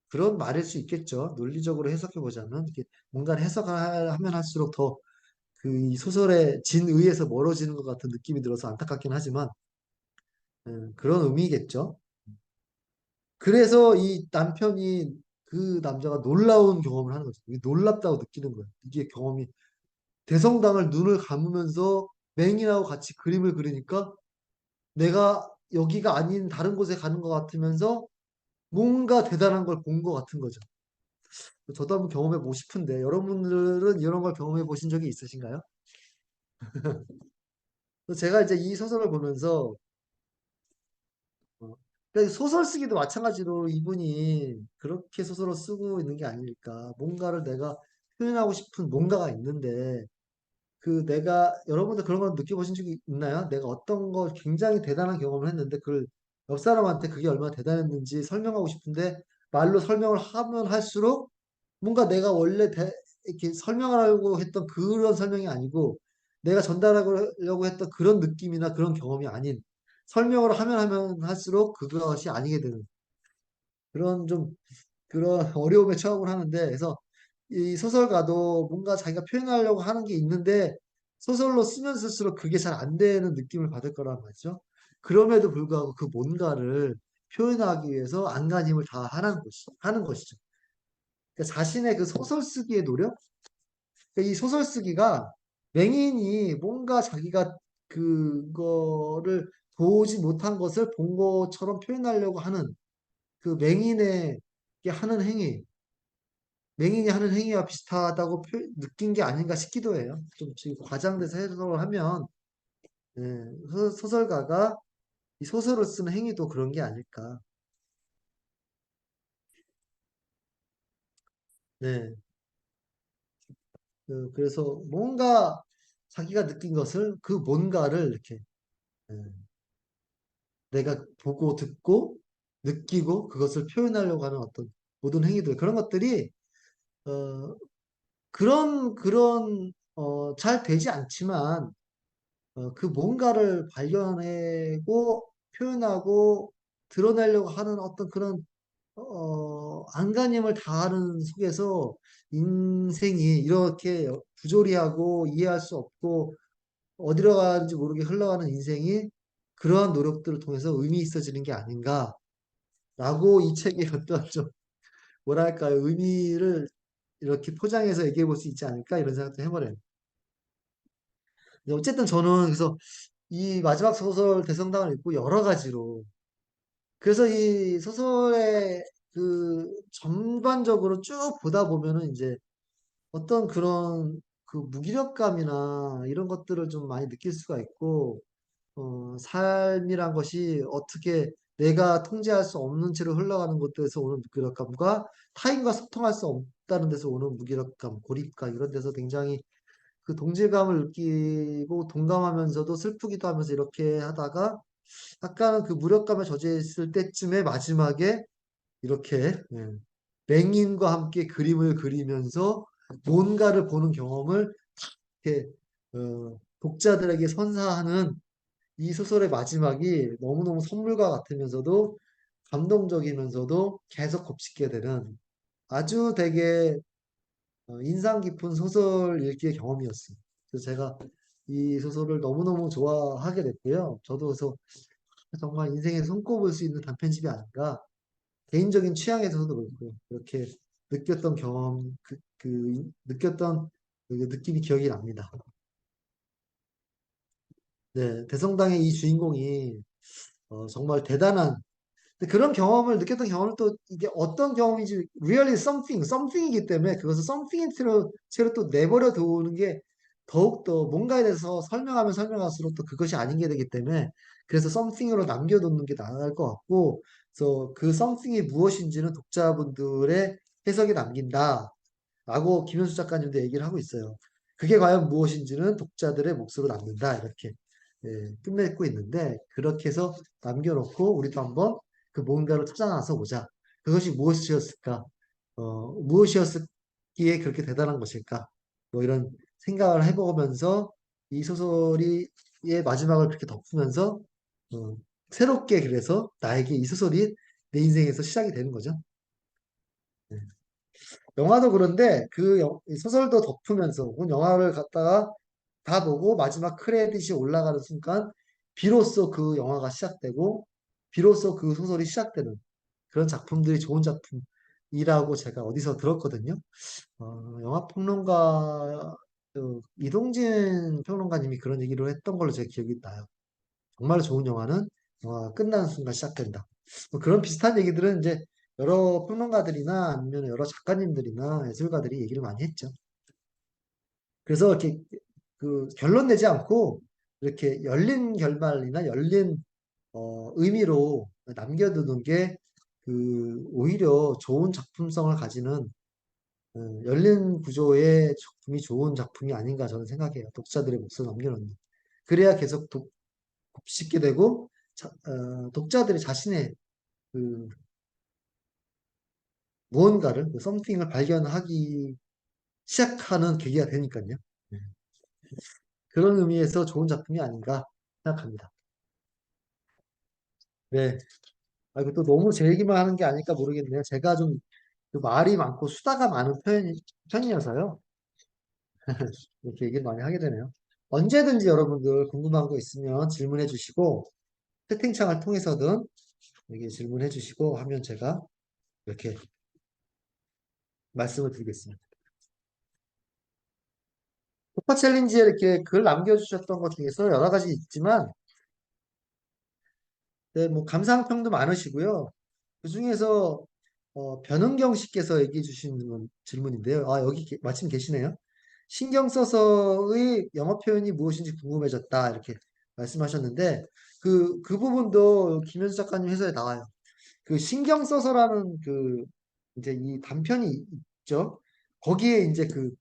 그런 말일 수 있겠죠. 논리적으로 해석해 보자면 이렇게 뭔가를 해석하면 할수록 더 그 이 소설의 진의에서 멀어지는 것 같은 느낌이 들어서 안타깝긴 하지만 그런 의미겠죠. 그래서 이 남편이 그 남자가 놀라운 경험을 하는 거죠. 이게 놀랍다고 느끼는 거예요. 이게 경험이 대성당을 눈을 감으면서 맹인하고 같이 그림을 그리니까 내가 여기가 아닌 다른 곳에 가는 것 같으면서 뭔가 대단한 걸 본 것 같은 거죠. 저도 한번 경험해 보고 싶은데 여러분들은 이런 걸 경험해 보신 적이 있으신가요? 제가 이제 이 소설을 보면서 그러니까 소설 쓰기도 마찬가지로 이분이 그렇게 소설을 쓰고 있는 게 아닐까. 뭔가를 내가 표현하고 싶은 뭔가가 있는데 그 내가 여러분들 그런 걸 느껴보신 적이 있나요? 내가 어떤 걸 굉장히 대단한 경험을 했는데 그걸 옆 사람한테 그게 얼마나 대단했는지 설명하고 싶은데 말로 설명을 하면 할수록 뭔가 내가 원래 이렇게 설명하려고 했던 그런 설명이 아니고 내가 전달하려고 했던 그런 느낌이나 그런 경험이 아닌 설명을 하면 할수록 그것이 아니게 되는 그런 좀 그런 어려움에 처함을 하는데 그래서 이 소설가도 뭔가 자기가 표현하려고 하는 게 있는데 소설로 쓰면 쓸수록 그게 잘 안 되는 느낌을 받을 거란 말이죠. 그럼에도 불구하고 그 뭔가를 표현하기 위해서 안간힘을 다 하는 것이죠. 그러니까 자신의 그 소설 쓰기의 노력? 그러니까 이 소설 쓰기가 맹인이 뭔가 자기가 그거를 보지 못한 것을 본 것처럼 표현하려고 하는 그 맹인의 하는 행위, 맹인이 하는 행위와 비슷하다고 느낀 게 아닌가 싶기도 해요. 좀 지금 과장돼서 해석을 하면 예, 소설가가 이 소설을 쓰는 행위도 그런 게 아닐까. 네, 그래서 뭔가 자기가 느낀 것을 그 뭔가를 이렇게 예, 내가 보고 듣고 느끼고 그것을 표현하려고 하는 어떤 모든 행위들 그런 것들이 어, 잘 되지 않지만 그 뭔가를 발견하고 표현하고 드러내려고 하는 어떤 그런 안간힘을 다하는 속에서 인생이 이렇게 부조리하고 이해할 수 없고 어디로 가는지 모르게 흘러가는 인생이 그러한 노력들을 통해서 의미 있어지는 게 아닌가라고 이 책의 어떤 좀 뭐랄까요 의미를 이렇게 포장해서 얘기해 볼 수 있지 않을까 이런 생각도 해버려요. 어쨌든 저는 그래서 이 마지막 소설 대성당을 읽고 여러 가지로 그래서 이 소설의 그 전반적으로 쭉 보다 보면은 이제 어떤 그런 그 무기력감이나 이런 것들을 좀 많이 느낄 수가 있고 삶이란 것이 어떻게 내가 통제할 수 없는 채로 흘러가는 것들에서 오는 무기력감과 타인과 소통할 수 없다는 데서 오는 무기력감, 고립감 이런 데서 굉장히 그 동질감을 느끼고 동감하면서도 슬프기도 하면서 이렇게 하다가 약간은 그 무력감에 젖어 있을 때쯤에 마지막에 이렇게 맹인과 함께 그림을 그리면서 뭔가를 보는 경험을 이렇게 독자들에게 선사하는 이 소설의 마지막이 너무너무 선물과 같으면서도 감동적이면서도 계속 곱씹게 되는 아주 되게 인상 깊은 소설 읽기의 경험이었어요. 그래서 제가 이 소설을 너무너무 좋아하게 됐고요. 저도 그래서 정말 인생에 손꼽을 수 있는 단편집이 아닌가. 개인적인 취향에서도 그렇고요. 그렇게 느꼈던 경험, 느꼈던 그 느낌이 기억이 납니다. 네, 대성당의 이 주인공이 정말 대단한 근데 그런 경험을 느꼈던 경험을 또 이게 어떤 경험인지 really something이기 때문에 그것을 something 채로 또 내버려 두는 게 더욱더 뭔가에 대해서 설명하면 설명할수록 또 그것이 아닌 게 되기 때문에 그래서 something으로 남겨두는 게 나을 것 같고 그래서 그 something이 무엇인지는 독자분들의 해석에 남긴다라고 김현수 작가님도 얘기를 하고 있어요. 그게 과연 무엇인지는 독자들의 몫으로 남는다 이렇게 끝맺고 있는데 그렇게 해서 남겨놓고 우리도 한번 그 뭔가를 찾아 나서 보자. 그것이 무엇이었을까? 무엇이었기에 그렇게 대단한 것일까? 뭐 이런 생각을 해보면서 이 소설이 의 마지막을 그렇게 덮으면서 어, 새롭게 그래서 나에게 이 소설이 내 인생에서 시작이 되는 거죠. 네. 영화도 그런데 이 소설도 덮으면서 혹은 영화를 갖다가 다 보고 마지막 크레딧이 올라가는 순간 비로소 그 영화가 시작되고 비로소 그 소설이 시작되는 그런 작품들이 좋은 작품. 이라고 제가 어디서 들었거든요. 영화 평론가 이동진 평론가님이 그런 얘기를 했던 걸로 제 기억이 나요. 정말 좋은 영화는 영화가 끝나는 순간 시작된다. 뭐 그런 비슷한 얘기들은 이제 여러 평론가들이나 아니면 여러 작가님들이나 예술가들이 얘기를 많이 했죠. 그래서 이렇게 그 결론 내지 않고 이렇게 열린 결말이나 열린 의미로 남겨두는 게 그 오히려 좋은 작품성을 가지는 열린 구조의 작품이 좋은 작품이 아닌가 저는 생각해요. 독자들의 몫을 남겨놓는. 그래야 계속 곱씹게 되고 독자들이 자신의 그 무언가를 그 something을 발견하기 시작하는 계기가 되니까요. 네. 그런 의미에서 좋은 작품이 아닌가 생각합니다. 네. 아, 이거 또 너무 제 얘기만 하는 게 아닐까 모르겠네요. 제가 좀그 말이 많고 수다가 많은 편이어서요. 이렇게 얘기를 많이 하게 되네요. 언제든지 여러분들 궁금한 거 있으면 질문해 주시고, 채팅창을 통해서든 여기 질문해 주시고 하면 제가 이렇게 말씀을 드리겠습니다. 독파 챌린지에 이렇게 글 남겨주셨던 것 중에서 여러 가지 있지만, 네, 뭐 감상평도 많으시고요. 그 중에서 변은경 씨께서 얘기해 주신 질문인데요. 아, 여기 마침 계시네요. 신경 써서의 영어 표현이 무엇인지 궁금해졌다. 이렇게 말씀하셨는데, 그 부분도 김현수 작가님 회사에 나와요. 그 신경 써서라는 이제 이 단편이 있죠. 거기에 이제 그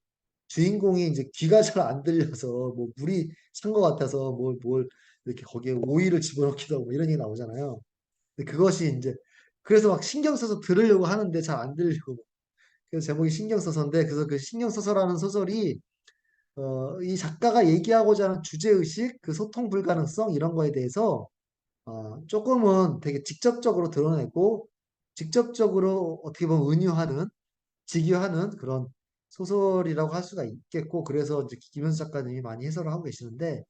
주인공이 이제 귀가 잘 안 들려서 뭐 물이 찬 것 같아서 뭘 이렇게 거기에 오이를 집어넣기도 하고 뭐 이런 얘기 나오잖아요. 근데 그것이 이제 그래서 막 신경 써서 들으려고 하는데 잘 안 들리고 그래서 제목이 신경 써서인데 그래서 그 신경 써서라는 소설이 이 작가가 얘기하고자 하는 주제의식, 그 소통 불가능성 이런 거에 대해서 조금은 되게 직접적으로 드러내고 직접적으로 어떻게 보면 은유하는 직유하는 그런 소설이라고 할 수가 있겠고 그래서 이제 김현수 작가님이 많이 해설을 하고 계시는데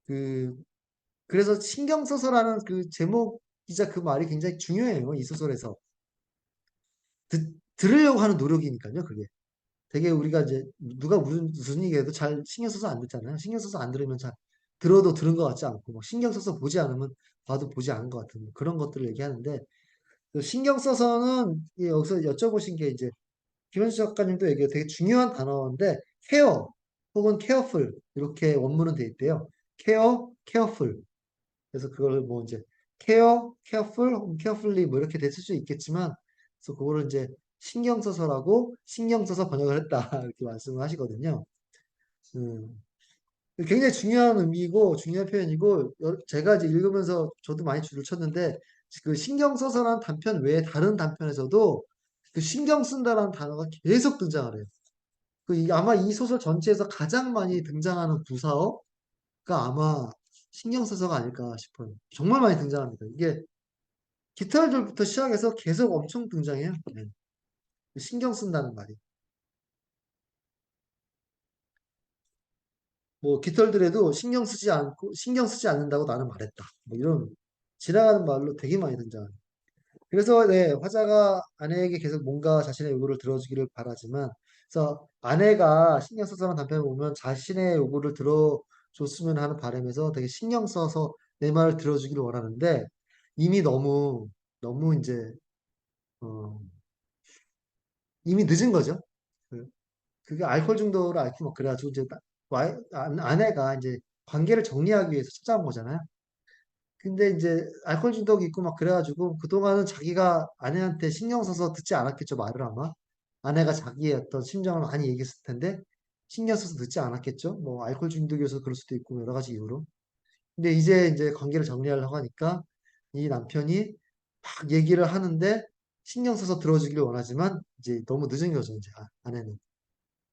그 그래서 신경 써서라는 그 제목이자 그 말이 굉장히 중요해요. 이 소설에서 들으려고 하는 노력이니까요. 그게 되게 우리가 이제 누가 무슨 얘기해도 잘 신경 써서 안 듣잖아요. 신경 써서 안 들으면 잘 들어도 들은 것 같지 않고 막 신경 써서 보지 않으면 봐도 보지 않은 것 같은 뭐 그런 것들을 얘기하는데 그 신경 써서는 여기서 여쭤보신 게 이제 김현수 작가님도 얘기해 되게 중요한 단어인데 케어 혹은 케어풀 이렇게 원문은 돼 있대요. 케어, 케어풀. 그래서 그걸 뭐 이제 케어, 케어풀, 혹은 케어풀리 뭐 이렇게 됐을 수 있겠지만 그래서 그거를 이제 신경 써서라고 신경 써서 번역을 했다 이렇게 말씀을 하시거든요. 음. 굉장히 중요한 의미고 중요한 표현이고 제가 이제 읽으면서 저도 많이 줄을 쳤는데 그 신경 써서라는 단편 외에 다른 단편에서도 그 신경 쓴다라는 단어가 계속 등장을 해요. 아마 이 소설 전체에서 가장 많이 등장하는 부사어가 아마 신경 써서가 아닐까 싶어요. 정말 많이 등장합니다. 이게 깃털들부터 시작해서 계속 엄청 등장해요. 네. 신경 쓴다는 말이. 뭐 깃털들에도 신경 쓰지 않는다고 나는 말했다. 뭐 이런 지나가는 말로 되게 많이 등장합니다. 그래서 네, 화자가 아내에게 계속 뭔가 자신의 요구를 들어주기를 바라지만, 그래서 아내가 신경 써서는 남편을 보면 자신의 요구를 들어줬으면 하는 바람에서 되게 신경 써서 내 말을 들어주기를 원하는데 이미 너무 이제 어, 이미 늦은 거죠. 그- 그게 알코올 중독을 앓고 막 그래가지고 이제 아내가 이제 관계를 정리하기 위해서 찾아온 거잖아요. 근데 이제 알코올 중독이 있고 막 그래가지고 그동안은 자기가 아내한테 신경 써서 듣지 않았겠죠, 말을 아마. 아내가 자기의 어떤 심정을 많이 얘기했을 텐데 신경 써서 듣지 않았겠죠. 뭐 알코올 중독이어서 그럴 수도 있고 여러 가지 이유로. 근데 이제 관계를 정리하려고 하니까 이 남편이 막 얘기를 하는데 신경 써서 들어주기를 원하지만 이제 너무 늦은 거죠, 이제 아내는.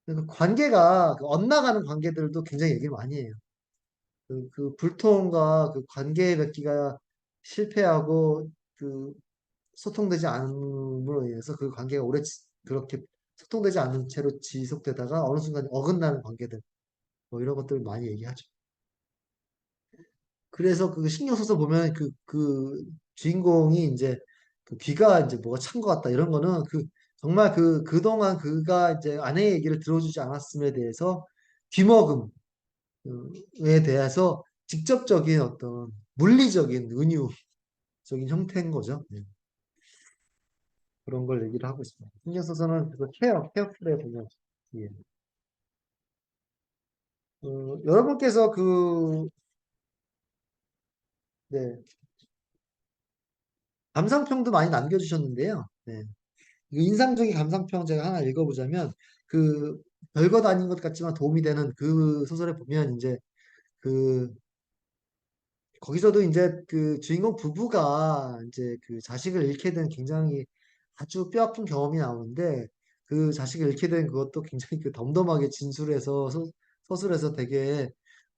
그래서 관계가 엇나가는 관계들도 굉장히 얘기를 많이 해요. 그 불통과 그 관계 맺기가 실패하고 그 소통되지 않음으로 인해서 그 관계가 그렇게 소통되지 않는 채로 지속되다가 어느 순간 어긋나는 관계들 뭐 이런 것들 많이 얘기하죠. 그래서 그 신경 써서 보면 그 주인공이 이제 그 귀가 이제 뭐가 찬 것 같다 이런 거는 정말 그동안 그가 이제 아내의 얘기를 들어주지 않았음에 대해서 귀먹음에 대해서 직접적인 어떤 물리적인 은유적인 형태인 거죠. 네. 그런 걸 얘기를 하고 있습니다. 신경써서는 그거 케어풀에 보면, 예. 여러분께서 네, 감상평도 많이 남겨주셨는데요. 네. 이 인상적인 감상평 제가 하나 읽어보자면, 그, 별것 아닌 것 같지만 도움이 되는 그 소설에 보면, 이제, 그, 거기서도 이제 그 주인공 부부가 이제 그 자식을 잃게 된 굉장히 아주 뼈아픈 경험이 나오는데, 그 자식을 잃게 된 그것도 굉장히 그 덤덤하게 진술해서 서술해서 되게,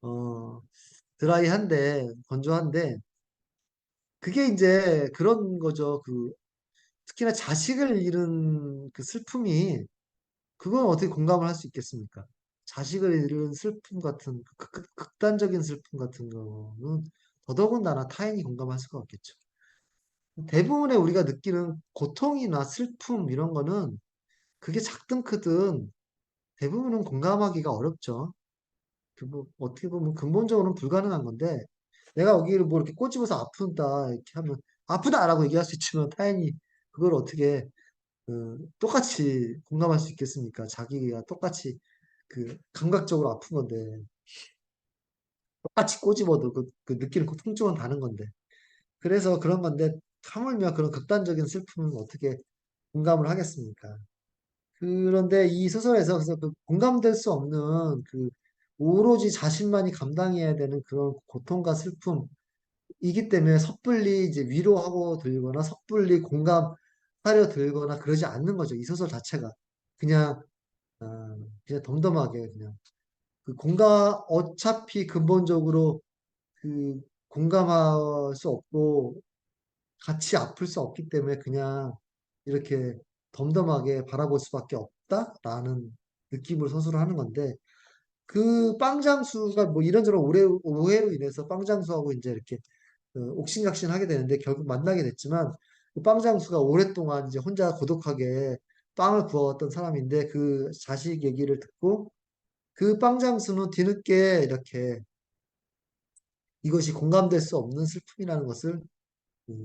어, 드라이한데, 건조한데, 그게 이제 그런 거죠. 특히나 자식을 잃은 그 슬픔이, 그건 어떻게 공감을 할 수 있겠습니까? 자식을 잃은 슬픔 같은, 극단적인 슬픔 같은 거는 더더군다나 타인이 공감할 수가 없겠죠. 대부분의 우리가 느끼는 고통이나 슬픔 이런 거는 그게 작든 크든 대부분은 공감하기가 어렵죠. 뭐 어떻게 보면 근본적으로는 불가능한 건데 내가 여기를 뭐 이렇게 꼬집어서 아프다 이렇게 하면 아프다라고 얘기할 수 있지만 타인이 그걸 어떻게 똑같이 공감할 수 있겠습니까? 자기가 똑같이 감각적으로 아픈 건데 똑같이 꼬집어도 그 느끼는 그 통증은 다른 건데 그래서 그런 건데 하물며 그런 극단적인 슬픔은 어떻게 공감을 하겠습니까? 그런데 이 소설에서 그래서 그 공감될 수 없는 오로지 자신만이 감당해야 되는 그런 고통과 슬픔이기 때문에 섣불리 이제 위로하고 들거나 섣불리 공감하려 들거나 그러지 않는 거죠. 이 소설 자체가 그냥 그냥 덤덤하게 그냥 어차피 근본적으로 공감할 수 없고 같이 아플 수 없기 때문에 그냥 이렇게 덤덤하게 바라볼 수밖에 없다라는 느낌을 서술을 하는 건데 그 빵장수가 뭐 이런저런 오해로 인해서 빵장수하고 이제 이렇게 옥신각신하게 되는데 결국 만나게 됐지만 그 빵장수가 오랫동안 이제 혼자 고독하게 빵을 구워왔던 사람인데 그 자식 얘기를 듣고 그 빵장수는 뒤늦게 이렇게 이것이 공감될 수 없는 슬픔이라는 것을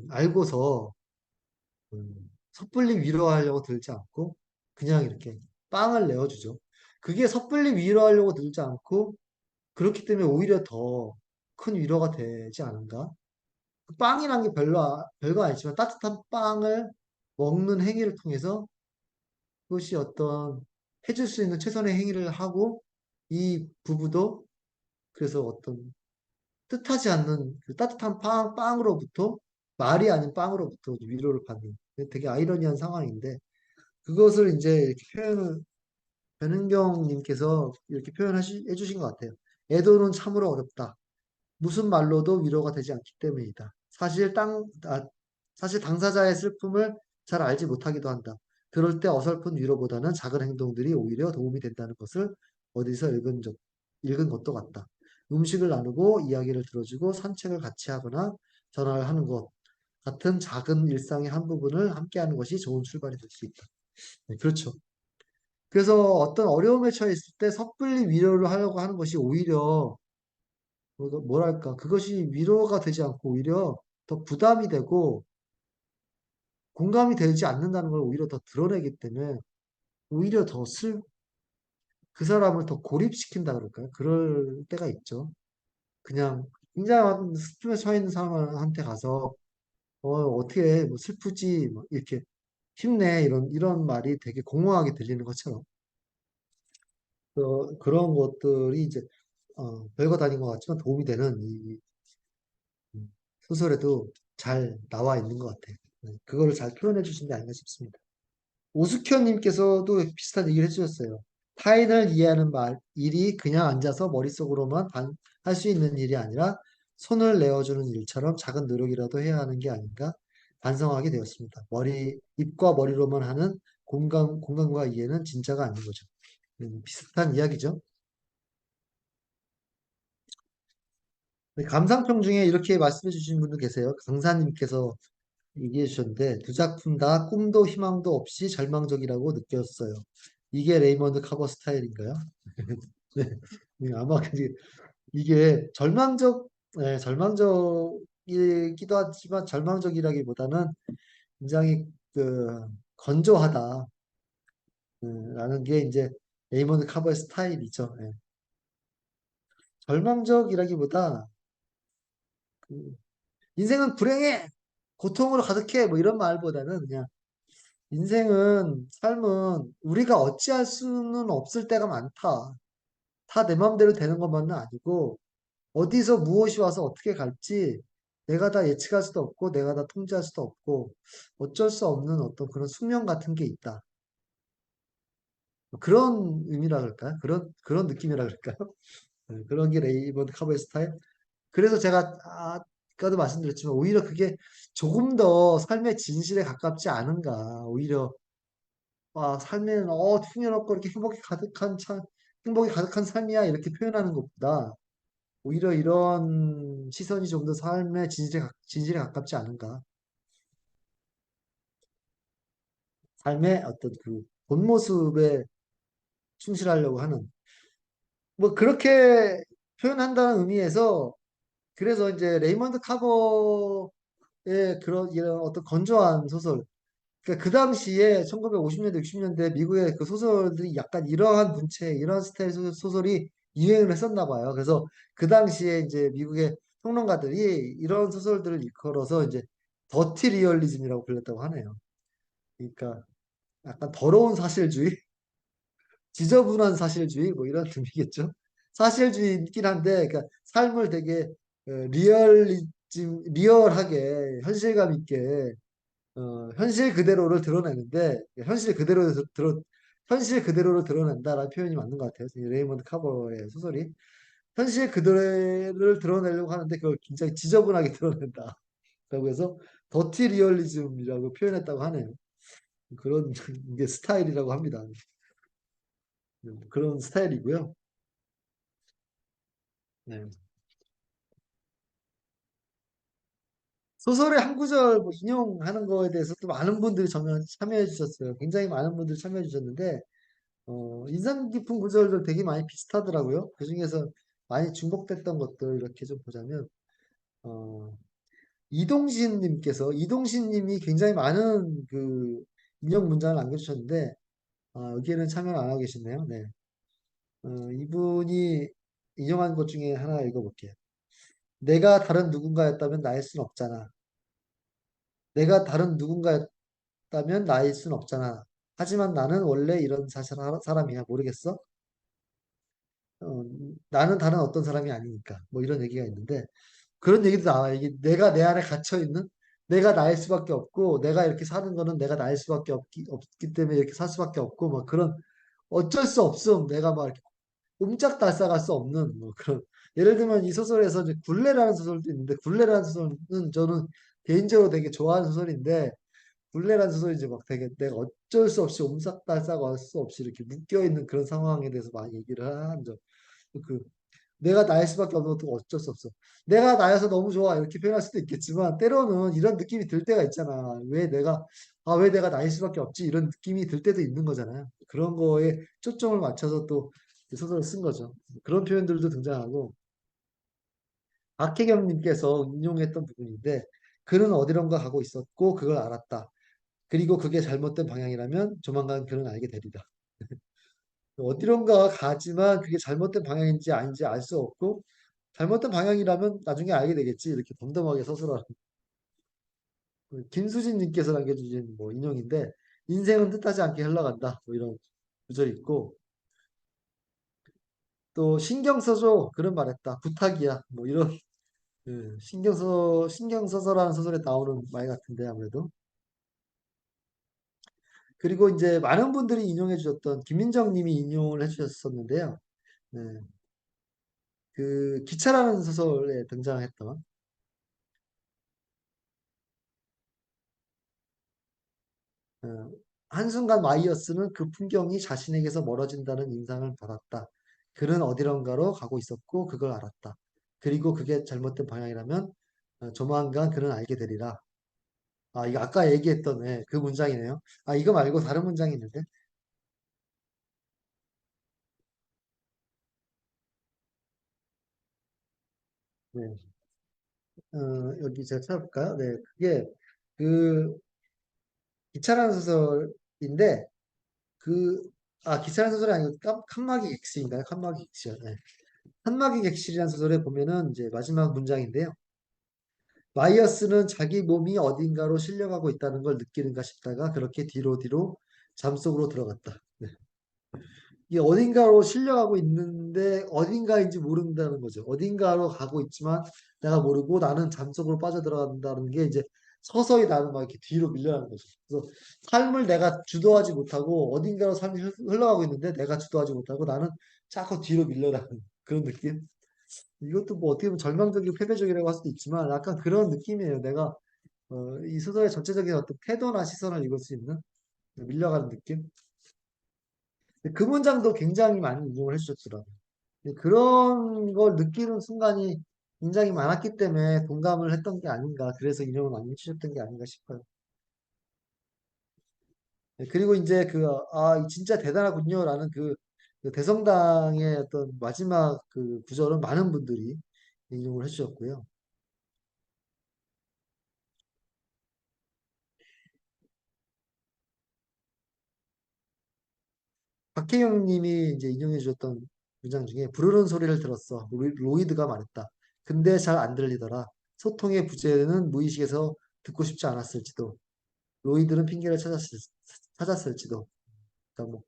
알고서 섣불리 위로하려고 들지 않고 그냥 이렇게 빵을 내어주죠. 그게 섣불리 위로하려고 들지 않고 그렇기 때문에 오히려 더 큰 위로가 되지 않은가? 그 빵이란 게 별거 아니지만 따뜻한 빵을 먹는 행위를 통해서 그것이 어떤 해줄 수 있는 최선의 행위를 하고 이 부부도 그래서 어떤 뜻하지 않는 그 따뜻한 빵으로부터 말이 아닌 빵으로부터 위로를 받는 되게 아이러니한 상황인데 그것을 이제 이렇게 변은경님께서 이렇게 해주신 것 같아요. 애도는 참으로 어렵다. 무슨 말로도 위로가 되지 않기 때문이다. 사실 당사자의 슬픔을 잘 알지 못하기도 한다. 그럴 때 어설픈 위로보다는 작은 행동들이 오히려 도움이 된다는 것을 어디서 읽은 것도 같다. 음식을 나누고 이야기를 들어주고 산책을 같이 하거나 전화를 하는 것 같은 작은 일상의 한 부분을 함께하는 것이 좋은 출발이 될 수 있다. 네, 그렇죠. 그래서 어떤 어려움에 처했을 때 섣불리 위로를 하려고 하는 것이 오히려 뭐랄까 그것이 위로가 되지 않고 오히려 더 부담이 되고 공감이 되지 않는다는 걸 오히려 더 드러내기 때문에 오히려 그 사람을 더 고립시킨다 그럴까요? 그럴 때가 있죠. 그냥 굉장한 슬픔에 처해 있는 사람한테 가서 어떻게 뭐 슬프지 뭐 이렇게 힘내 이런 말이 되게 공허하게 들리는 것처럼 그런 것들이 이제 별거 다닌 것 같지만 도움이 되는 이 소설에도 잘 나와 있는 것 같아요. 네, 그거를 잘 표현해 주신 게 아닌가 싶습니다. 오숙현님께서도 비슷한 얘기를 해주셨어요. 타인을 이해하는 일이 그냥 앉아서 머릿속으로만 할 수 있는 일이 아니라 손을 내어주는 일처럼 작은 노력이라도 해야 하는 게 아닌가 반성하게 되었습니다. 입과 머리로만 하는 공감과 이해는 진짜가 아닌 거죠. 비슷한 이야기죠. 감상평 중에 이렇게 말씀해 주신 분도 계세요. 강사님께서 얘기해 주셨는데 두 작품 다 꿈도 희망도 없이 절망적이라고 느꼈어요. 이게 레이먼드 카버 스타일인가요? 네. 아마 이게 절망적이기도 하지만 절망적이라기보다는 굉장히 건조하다. 라는 게 이제 레이먼드 카버의 스타일이죠. 예. 절망적이라기보다 그 인생은 불행해! 고통으로 가득해! 뭐 이런 말보다는 그냥 삶은 우리가 어찌할 수는 없을 때가 많다. 다 내 맘대로 되는 것만은 아니고 어디서 무엇이 와서 어떻게 갈지 내가 다 예측할 수도 없고 내가 다 통제할 수도 없고 어쩔 수 없는 어떤 그런 숙명 같은 게 있다. 그런 의미라 그럴까요? 그런 느낌이라 그럴까요? 네, 그런 게 레이먼드 카버의 스타일. 그래서 제가 아까도 말씀드렸지만 오히려 그게 조금 더 삶의 진실에 가깝지 않은가. 오히려 삶에는 풍요롭고 이렇게 행복이 가득한 삶이야 이렇게 표현하는 것보다 오히려 이런 시선이 좀 더 삶의 진실에 가깝지 않은가. 삶의 어떤 그 본 모습에 충실하려고 하는 뭐 그렇게 표현한다는 의미에서 그래서 이제 레이먼드 카버의 그런 이런 어떤 건조한 소설 그러니까 그 당시에 1950년대, 60년대 미국의 그 소설들이 약간 이러한 문체, 이러한 스타일 소설이 유행을 했었나 봐요. 그래서 그 당시에 이제 미국의 평론가들이 이런 소설들을 일컬어서 이제 더티 리얼리즘이라고 불렸다고 하네요. 그러니까 약간 더러운 사실주의, 지저분한 사실주의 뭐 이런 의미겠죠. 사실주의이긴 한데 그러니까 삶을 되게 리얼하게 현실감 있게 현실 그대로를 드러내는데 현실 그대로를 드러낸다라는 표현이 맞는 것 같아요. 이 레이먼드 카버의 소설이 현실 그대로를 드러내려고 하는데 그걸 굉장히 지저분하게 드러낸다. 라고 해서 더티 리얼리즘이라고 표현했다고 하네요. 그런 게 스타일이라고 합니다. 그런 스타일이고요. 네. 소설의 한 구절 뭐 인용하는 거에 대해서 또 많은 분들이 참여해 주셨어요. 굉장히 많은 분들이 참여해 주셨는데 인상 깊은 구절들 되게 많이 비슷하더라고요. 그중에서 많이 중복됐던 것들 이렇게 좀 보자면, 어, 이동신 님이 굉장히 많은 인용 문장을 남겨주셨는데, 여기에는 참여를 안 하고 계시네요. 네. 이분이 인용한 것 중에 하나 읽어볼게요. 내가 다른 누군가였다면 나일 순 없잖아. 내가 다른 누군가였다면 나일 순 없잖아. 하지만 나는 원래 이런 사람이야. 모르겠어? 어, 나는 다른 어떤 사람이 아니니까. 뭐 이런 얘기가 있는데, 그런 얘기도 나와요. 이게 내가 내 안에 갇혀 있는, 내가 나일 수밖에 없고, 내가 이렇게 사는 거는 내가 나일 수밖에 없기 때문에 이렇게 살 수밖에 없고, 뭐 그런, 어쩔 수 없음. 내가 막 이렇게 옴짝달싹할 수 없는, 뭐 그런. 예를 들면 이 소설에서 이제 굴레라는 소설도 있는데, 굴레라는 소설은 저는 개인적으로 되게 좋아하는 소설인데, 굴레라는 소설이 이제 막 되게 내가 어쩔 수 없이 옴짝달싹 할 수 없이 이렇게 묶여있는 그런 상황에 대해서 많이 얘기를 한 적. 그 내가 나일 수밖에 없는 것도 어쩔 수 없어. 내가 나여서 너무 좋아 이렇게 표현할 수도 있겠지만 때로는 이런 느낌이 들 때가 있잖아. 왜 내가 나일 수밖에 없지 이런 느낌이 들 때도 있는 거잖아요. 그런 거에 초점을 맞춰서 또 소설을 쓴 거죠. 그런 표현들도 등장하고 박혜경님께서 인용했던 부분인데 그는 어디론가 가고 있었고 그걸 알았다. 그리고 그게 잘못된 방향이라면 조만간 그는 알게 되리라. 어디론가 가지만 그게 잘못된 방향인지 아닌지 알 수 없고 잘못된 방향이라면 나중에 알게 되겠지. 이렇게 덤덤하게 서술하는 김수진님께서 남겨주신 뭐 인용인데 인생은 뜻하지 않게 흘러간다. 뭐 이런 구절이 있고 또 신경 써줘 그런 말했다. 부탁이야. 뭐 이런 신경 써서라는 소설에 나오는 말 같은데 아무래도 그리고 이제 많은 분들이 인용해 주셨던 김민정 님이 인용을 해 주셨었는데요. 네, 그 기차라는 소설에 등장했던 어, 한순간 마이어스는 그 풍경이 자신에게서 멀어진다는 인상을 받았다. 그는 어디론가로 가고 있었고 그걸 알았다. 그리고 그게 잘못된 방향이라면 조만간 그는 알게 되리라. 아, 이거 아까 얘기했던 그 문장이네요. 아, 이거 말고 다른 문장이 있는데. 네. 여기 제가 찾아볼까요? 네. 그게 그 기차라는 소설인데 그 기차라는 소설이 아니고 칸막이 객실인가요? 칸막이 객실. 네. 칸막이 객실이라는 소설에 보면은 이제 마지막 문장인데요. 마이어스는 자기 몸이 어딘가로 실려가고 있다는 걸 느끼는가 싶다가 그렇게 뒤로 뒤로 잠속으로 들어갔다. 네. 이게 어딘가로 실려가고 있는데 어딘가인지 모른다는 거죠. 어딘가로 가고 있지만 내가 모르고 나는 잠속으로 빠져들어간다는 게 이제 서서히 나는 막 이렇게 뒤로 밀려나는 거죠. 그래서 삶을 내가 주도하지 못하고 어딘가로 삶이 흘러가고 있는데 내가 주도하지 못하고 나는 자꾸 뒤로 밀려나는 그런 느낌. 이것도 뭐 어떻게 보면 절망적이고 패배적이라고 할 수도 있지만 약간 그런 느낌이에요. 내가 이 소설의 전체적인 어떤 태도나 시선을 읽을 수 있는 밀려가는 느낌. 그 문장도 굉장히 많이 인용을 해주셨더라고요. 그런 걸 느끼는 순간이 굉장히 많았기 때문에 동감을 했던 게 아닌가. 그래서 인용을 많이 해주셨던 게 아닌가 싶어요. 그리고 이제 진짜 대단하군요라는 그 대성당의 어떤 마지막 그 구절은 많은 분들이 인용을 해주셨고요. 박혜영 님이 이제 인용해 주셨던 문장 중에 부르는 소리를 들었어. 로이드가 말했다. 근데 잘 안 들리더라. 소통의 부재는 무의식에서 듣고 싶지 않았을지도. 로이드는 핑계를 찾았을지도. 그러니까 뭐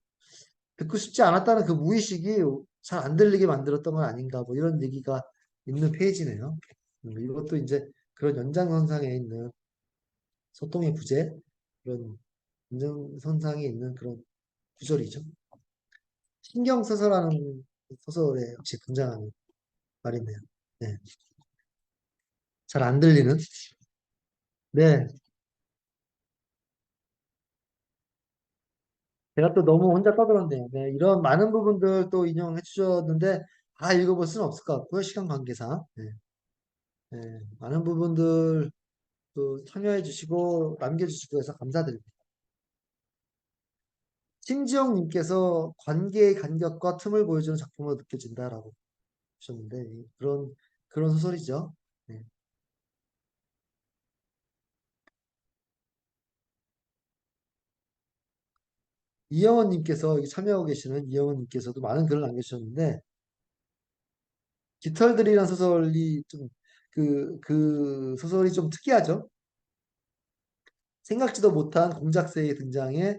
듣고 싶지 않았다는 그 무의식이 잘 안 들리게 만들었던 건 아닌가 뭐 이런 얘기가 있는 페이지네요. 이것도 이제 그런 연장선상에 있는 소통의 부재 그런 연장선상에 있는 그런 구절이죠. 신경서서라는 소설에 역시 등장하는 말이네요. 네. 잘 안 들리는? 네. 제가 또 너무 혼자 떠들었네요. 네. 이런 많은 부분들 또 인용해 주셨는데, 다 읽어볼 수는 없을 것 같고요. 시간 관계상. 네. 네. 많은 부분들 또 참여해 주시고, 남겨주시고 해서 감사드립니다. 심지영님께서 관계의 간격과 틈을 보여주는 작품으로 느껴진다라고 하셨는데, 그런 소설이죠. 네. 이영원님께서, 여기 참여하고 계시는 이영원님께서도 많은 글을 남겨주셨는데, 깃털들이라는 소설이 그 소설이 좀 특이하죠. 생각지도 못한 공작새의 등장에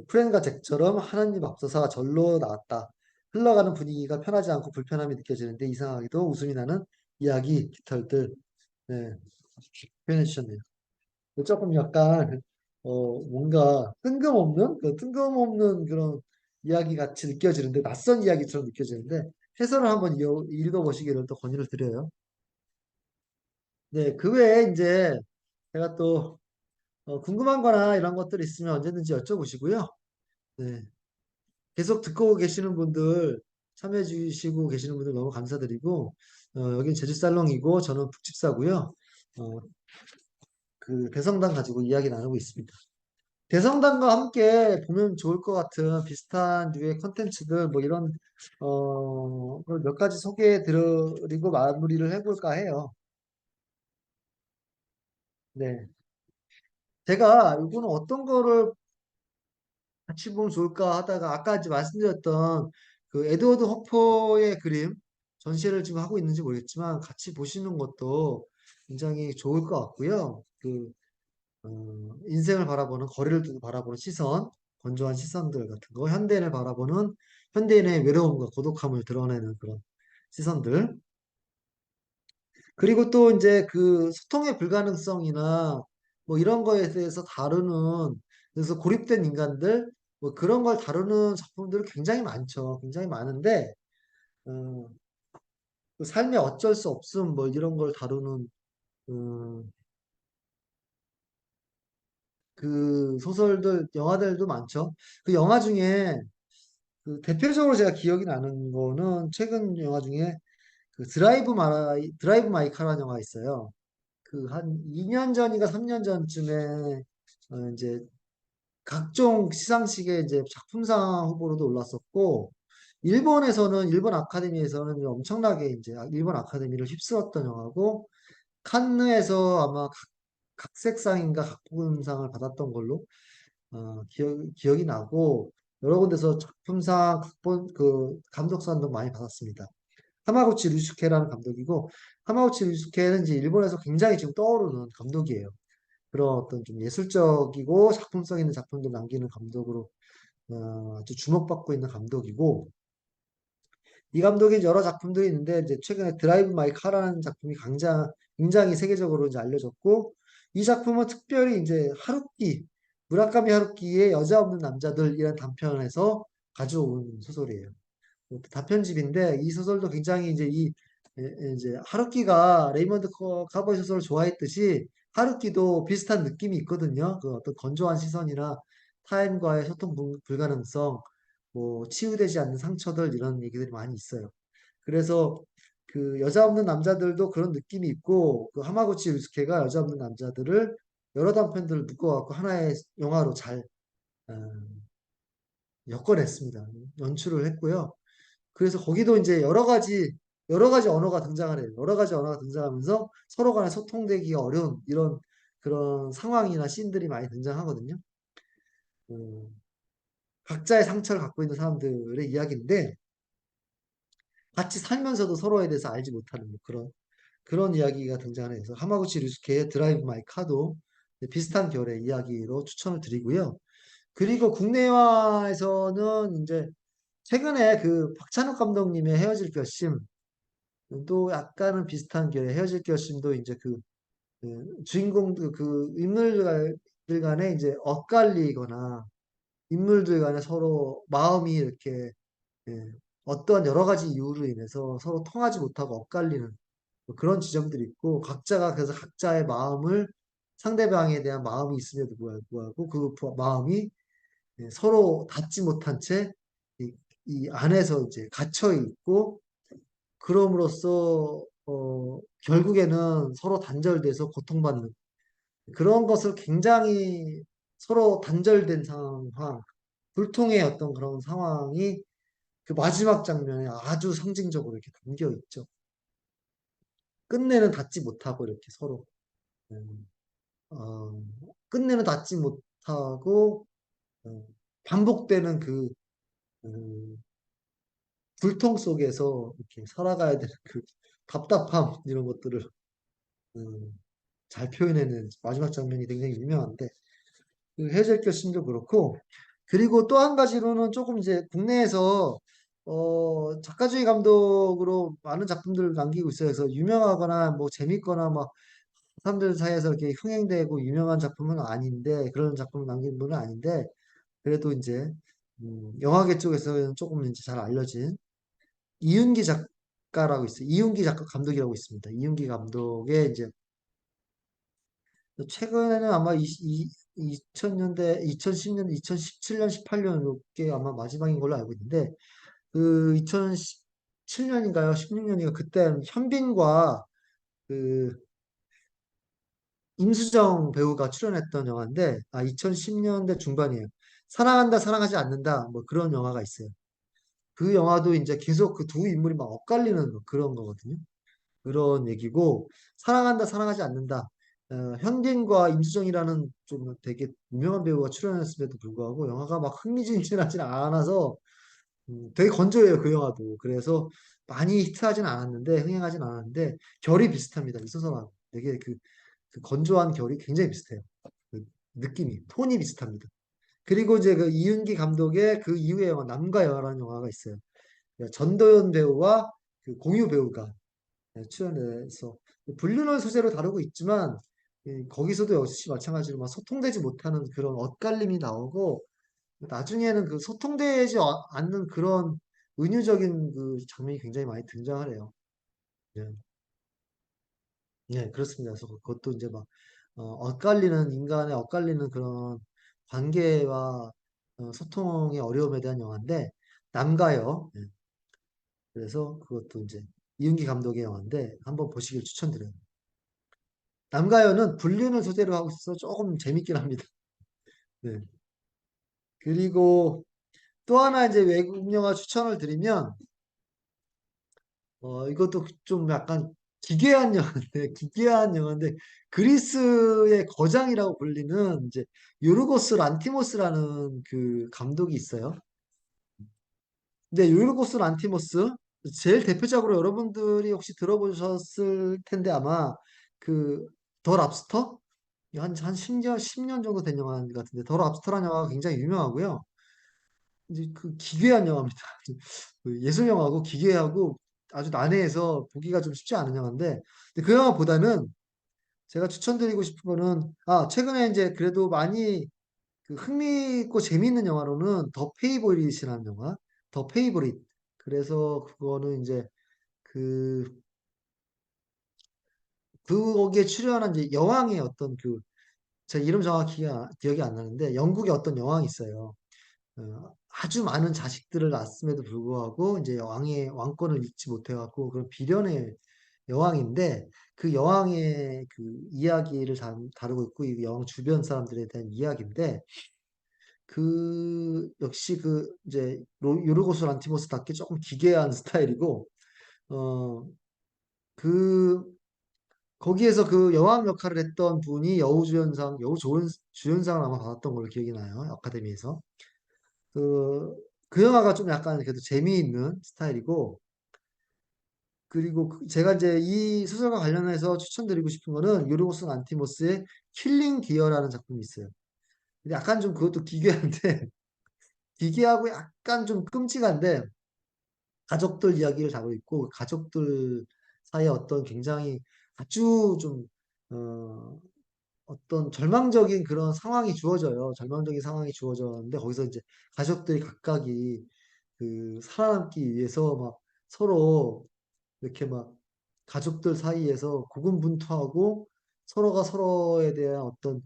프렌과 잭처럼 하나님 앞서서 절로 나왔다. 흘러가는 분위기가 편하지 않고 불편함이 느껴지는데 이상하게도 웃음이 나는 이야기 깃털들 네, 표현해 주셨네요. 조금 약간 뭔가 뜬금없는 그런 이야기 같이 느껴지는데 낯선 이야기처럼 느껴지는데 해설을 한번 읽어보시기를 또 권유를 드려요. 네, 그 외에 이제 제가 또 궁금한 거나 이런 것들 있으면 언제든지 여쭤보시고요. 네, 계속 듣고 계시는 분들, 참여해 주시고 계시는 분들 너무 감사드리고, 여긴 제주살롱이고 저는 북집사고요. 어, 그 대성당 가지고 이야기 나누고 있습니다. 대성당과 함께 보면 좋을 것 같은 비슷한 류의 컨텐츠들 뭐 이런 그걸 몇 가지 소개해 드리고 마무리를 해볼까 해요. 네. 제가 이거는 어떤 거를 같이 보면 좋을까 하다가 아까 이제 말씀드렸던 그 에드워드 허퍼의 그림 전시를 지금 하고 있는지 모르겠지만 같이 보시는 것도 굉장히 좋을 것 같고요. 인생을 바라보는 거리를 두고 바라보는 시선, 건조한 시선들 같은 거, 현대인을 바라보는 현대인의 외로움과 고독함을 드러내는 그런 시선들. 그리고 또 이제 그 소통의 불가능성이나 뭐 이런 거에 대해서 다루는 그래서 고립된 인간들 뭐 그런 걸 다루는 작품들이 굉장히 많죠. 굉장히 많은데 어, 그 삶의 어쩔 수 없음 뭐 이런 걸 다루는 음, 그 소설들 영화들도 많죠. 그 영화 중에 그 대표적으로 제가 기억이 나는 거는 최근 영화 중에 그 드라이브 마이 카라는 영화 있어요. 그 한 2년 전인가 3년 전쯤에 이제 각종 시상식에 이제 작품상 후보로도 올랐었고, 일본 아카데미에서는 엄청나게 이제 일본 아카데미를 휩쓸었던 영화고, 칸느에서 아마 각색상인가 각본상을 받았던 걸로 기억이 나고, 여러 군데서 작품상, 감독상도 많이 받았습니다. 하마구치 류슈케라는 감독이고, 하마구치 류슈케는 이제 일본에서 굉장히 지금 떠오르는 감독이에요. 그런 어떤 좀 예술적이고 작품성 있는 작품들 남기는 감독으로 아주 주목받고 있는 감독이고, 이 감독의 여러 작품들이 있는데 이제 최근에 드라이브 마이 카라는 작품이 굉장히 세계적으로 이제 알려졌고, 이 작품은 특별히 이제 무라카미 하루키의 여자 없는 남자들이라는 단편에서 가져온 소설이에요. 단편집인데 이 소설도 굉장히 이제 하루키가 레이먼드 카보이 소설을 좋아했듯이 하루키도 비슷한 느낌이 있거든요. 그 어떤 건조한 시선이나 타인과의 소통 불가능성, 뭐 치유되지 않는 상처들 이런 얘기들이 많이 있어요. 그래서 그 여자 없는 남자들도 그런 느낌이 있고, 그 하마구치 유스케가 여자 없는 남자들을 여러 단편들을 묶어갖고 하나의 영화로 잘 어, 엮어냈습니다. 연출을 했고요. 그래서 거기도 이제 여러 가지 언어가 등장을 해요. 여러 가지 언어가 등장하면서 서로 간에 소통되기가 어려운 이런 그런 상황이나 씬들이 많이 등장하거든요. 음, 각자의 상처를 갖고 있는 사람들의 이야기인데, 같이 살면서도 서로에 대해서 알지 못하는 뭐 그런 이야기가 등장을 해서 하마구치 류스케의 드라이브 마이 카도 비슷한 결의 이야기로 추천을 드리고요. 그리고 국내화에서는 이제 최근에 그 박찬욱 감독님의 헤어질 결심 또 약간은 비슷한 결의 헤어질 결심도 이제 주인공 그 인물들 간에 이제 엇갈리거나 인물들 간에 서로 마음이 이렇게 예, 어떠한 여러 가지 이유로 인해서 서로 통하지 못하고 엇갈리는 뭐 그런 지점들이 있고, 각자가 그래서 각자의 마음을 상대방에 대한 마음이 있음에도 불구하고 그 마음이 서로 닿지 못한 채 이 안에서 이제 갇혀 있고, 그럼으로써 결국에는 서로 단절돼서 고통받는 그런 것을 굉장히 서로 단절된 상황, 불통의 어떤 그런 상황이 그 마지막 장면에 아주 상징적으로 이렇게 담겨 있죠. 끝내는 닿지 못하고 이렇게 서로 음, 어, 끝내는 닿지 못하고 어, 반복되는 음, 불통 속에서 이렇게 살아가야 되는 그 답답함 이런 것들을 음, 잘 표현해낸 마지막 장면이 굉장히 유명한데, 그 해질 결심도 그렇고, 그리고 또 한 가지로는 조금 이제 국내에서 작가주의 감독으로 많은 작품들을 남기고 있어요. 그래서 유명하거나 뭐 재밌거나 막 사람들 사이에서 이렇게 흥행되고 유명한 작품은 아닌데, 그런 작품을 남긴 분은 아닌데, 그래도 이제 영화계 쪽에서는 조금 이제 잘 알려진 이윤기 작가라고 있어요. 이윤기 작가 감독이라고 있습니다. 이윤기 감독의 이제 최근에는 아마 2000년대, 2010년, 2017년, 18년 이게 아마 마지막인 걸로 알고 있는데, 그 2017년인가요? 16년인가 그때 현빈과 그 임수정 배우가 출연했던 영화인데, 2010년대 중반이에요. 사랑한다, 사랑하지 않는다, 뭐 그런 영화가 있어요. 그 영화도 이제 계속 그 두 인물이 막 엇갈리는 뭐 그런 거거든요. 그런 얘기고, 사랑한다 사랑하지 않는다, 현빈과 임수정이라는 좀 되게 유명한 배우가 출연했음에도 불구하고 영화가 막 흥미진진하진 않아서 되게 건조해요 그 영화도. 그래서 많이 히트하진 않았는데, 흥행하진 않았는데 결이 비슷합니다 이 소설하고. 되게 그 건조한 결이 굉장히 비슷해요. 그 느낌이 톤이 비슷합니다. 그리고 이제 그 이윤기 감독의 그 이후의 영화 남과 여라는 영화가 있어요. 전도연 배우와 그 공유 배우가 출연해서 불륜을 소재로 다루고 있지만, 거기서도 역시 마찬가지로 막 소통되지 못하는 그런 엇갈림이 나오고, 나중에는 그 소통되지 않는 그런 은유적인 그 장면이 굉장히 많이 등장을 해요. 네, 네, 그렇습니다. 그래서 그것도 이제 막 엇갈리는 인간의 엇갈리는 그런 관계와 소통의 어려움에 대한 영화인데, 남가요. 네, 그래서 그것도 이제 이윤기 감독의 영화인데 한번 보시길 추천드려요. 남가요는 불륜을 소재로 하고 있어서 조금 재밌긴 합니다. 네. 그리고 또 하나 이제 외국 영화 추천을 드리면, 이것도 좀 약간 기괴한 영화인데, 기괴한 영화인데, 그리스의 거장이라고 불리는 이제 요르고스 란티모스라는 그 감독이 있어요. 근데 요르고스 란티모스, 제일 대표적으로 여러분들이 혹시 들어보셨을 텐데 아마 그 더 랍스터? 한 10년 정도 된 영화 같은데, 더 랍스터라는 영화가 굉장히 유명하고요. 이제 그 기괴한 영화입니다. 그 예술 영화고 기괴하고 아주 난해해서 보기가 좀 쉽지 않은 영화인데, 근데 그 영화보다는 제가 추천드리고 싶은 거는, 최근에 이제 그래도 많이 그 흥미있고 재미있는 영화로는 더 페이보릿이라는 영화, 더 페이보릿. 그래서 그거는 이제 그, 거기에 출연한 이제 여왕의 어떤 제 이름 정확히 기억이 안 나는데, 영국의 어떤 여왕이 있어요. 아주 많은 자식들을 낳았음에도 불구하고 이제 왕의 왕권을 잊지 못해갖고 그런 비련의 여왕인데, 그 여왕의 그 이야기를 다루고 있고 이 여왕 주변 사람들에 대한 이야기인데, 그 역시 그 이제 요르고스 란티모스답게 조금 기괴한 스타일이고, 어 그 거기에서 그 여왕 역할을 했던 분이 여우주연상을 아마 받았던 걸로 기억이 나요, 아카데미에서. 그, 그 영화가 좀 약간 그래도 재미있는 스타일이고, 그리고 제가 이제 이 소설과 관련해서 추천드리고 싶은 거는 요르고스 안티모스의 킬링 디어라는 작품이 있어요. 근데 약간 좀 그것도 기괴한데, 기괴하고 약간 좀 끔찍한데, 가족들 이야기를 다루고 있고, 그 가족들 사이에 어떤 굉장히 아주 좀, 어, 어떤 절망적인 그런 상황이 주어져요. 절망적인 상황이 주어졌는데, 거기서 이제 가족들이 각각이 살아남기 위해서 막 서로 이렇게 막 가족들 사이에서 고군분투하고 서로가 서로에 대한 어떤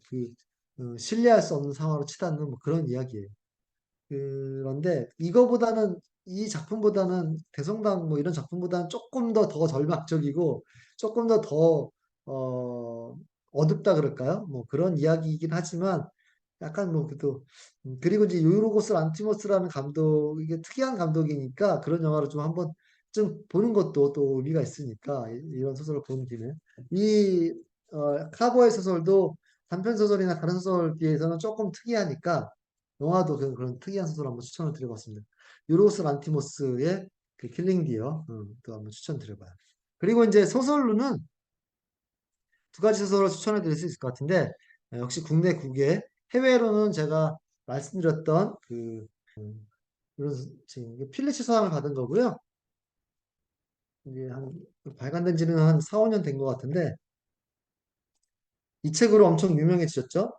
신뢰할 수 없는 상황으로 치닫는 뭐 그런 이야기예요. 그런데 이거보다는 이 작품보다는 대성당 뭐 이런 작품보다는 조금 더 절망적이고 조금 더 어둡다 그럴까요? 뭐 그런 이야기이긴 하지만 약간 뭐 그래도 그리고 이제 요르고스 란티모스라는 감독 이게 특이한 감독이니까 그런 영화를 좀 한번 좀 보는 것도 또 의미가 있으니까 이런 소설을 보는 김에 이 카보의 소설도 단편 소설이나 다른 소설 비해서는 조금 특이하니까 영화도 그런 특이한 소설 한번 추천을 드려봤습니다. 요르고스 란티모스의 그 킬링 디어 또 한번 추천드려봐요. 그리고 이제 소설로는 두 가지 소설을 추천해 드릴 수 있을 것 같은데, 역시 국내 국외, 해외로는 제가 말씀드렸던 이런 지금 이게 필리츠 상을 받은 거고요. 이게 발간된 지는 한 4, 5년 된 것 같은데, 이 책으로 엄청 유명해지셨죠?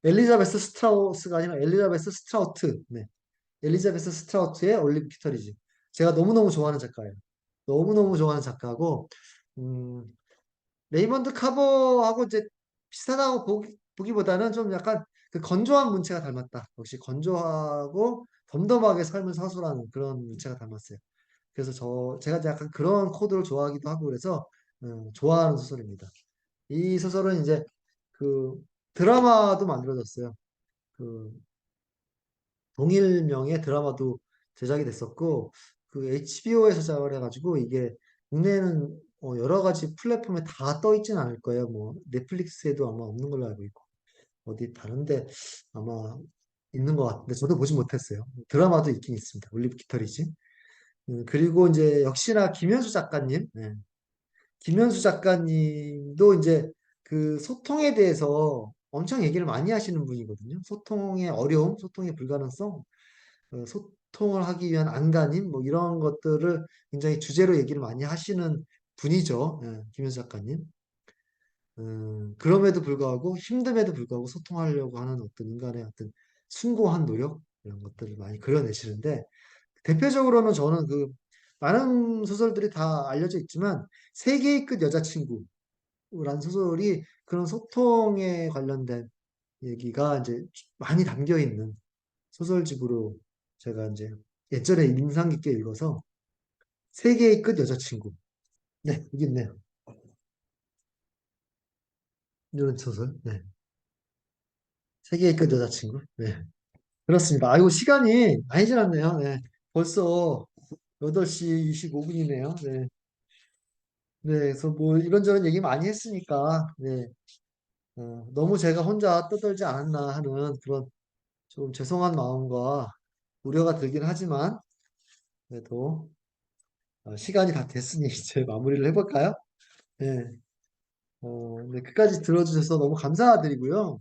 엘리자베스 스트라우스가 아니라 엘리자베스 스트라우트. 네. 엘리자베스 스트라우트의 올리브 키터리지. 제가 너무너무 좋아하는 작가예요. 너무너무 좋아하는 작가고, 음, 레이먼드 카버하고 이제 비슷하다고 보기보다는 좀 약간 그 건조한 문체가 닮았다. 역시 건조하고 덤덤하게 삶을 사수라는 그런 문체가 닮았어요. 그래서 제가 약간 그런 코드를 좋아하기도 하고 그래서 좋아하는 소설입니다. 이 소설은 이제 그 드라마도 만들어졌어요. 그 동일명의 드라마도 제작이 됐었고 그 HBO에서 제작을 해가지고 이게 국내에는 여러 가지 플랫폼에 다 떠 있지는 않을 거예요. 뭐 넷플릭스에도 아마 없는 걸로 알고 있고 어디 다른데 아마 있는 것 같은데 저도 보지 못했어요. 드라마도 있긴 있습니다. 올리브 기터리지. 그리고 이제 역시나 김현수 작가님, 네. 김현수 작가님도 이제 그 소통에 대해서 엄청 얘기를 많이 하시는 분이거든요. 소통의 어려움, 소통의 불가능성, 소통을 하기 위한 안간힘, 뭐 이런 것들을 굉장히 주제로 얘기를 많이 하시는 분이죠. 김현수 작가님. 그럼에도 불구하고, 힘듦에도 불구하고 소통하려고 하는 어떤 인간의 어떤 숭고한 노력, 이런 것들을 많이 그려내시는데, 대표적으로는 저는 많은 소설들이 다 알려져 있지만, 세계의 끝 여자친구라는 소설이 그런 소통에 관련된 얘기가 이제 많이 담겨 있는 소설집으로 제가 이제 예전에 인상 깊게 읽어서 세계의 끝 여자친구. 네, 여기 있네요. 이런 소설. 네. 세계의 끝 여자친구. 네. 그렇습니다. 아이고, 시간이 많이 지났네요. 네. 벌써 8시 25분이네요. 네. 네. 그래서 뭐 이런저런 얘기 많이 했으니까, 네. 너무 제가 혼자 떠들지 않았나 하는 그런 좀 죄송한 마음과 우려가 들긴 하지만, 그래도 시간이 다 됐으니 이제 마무리를 해볼까요? 네. 네, 끝까지 들어주셔서 너무 감사드리고요.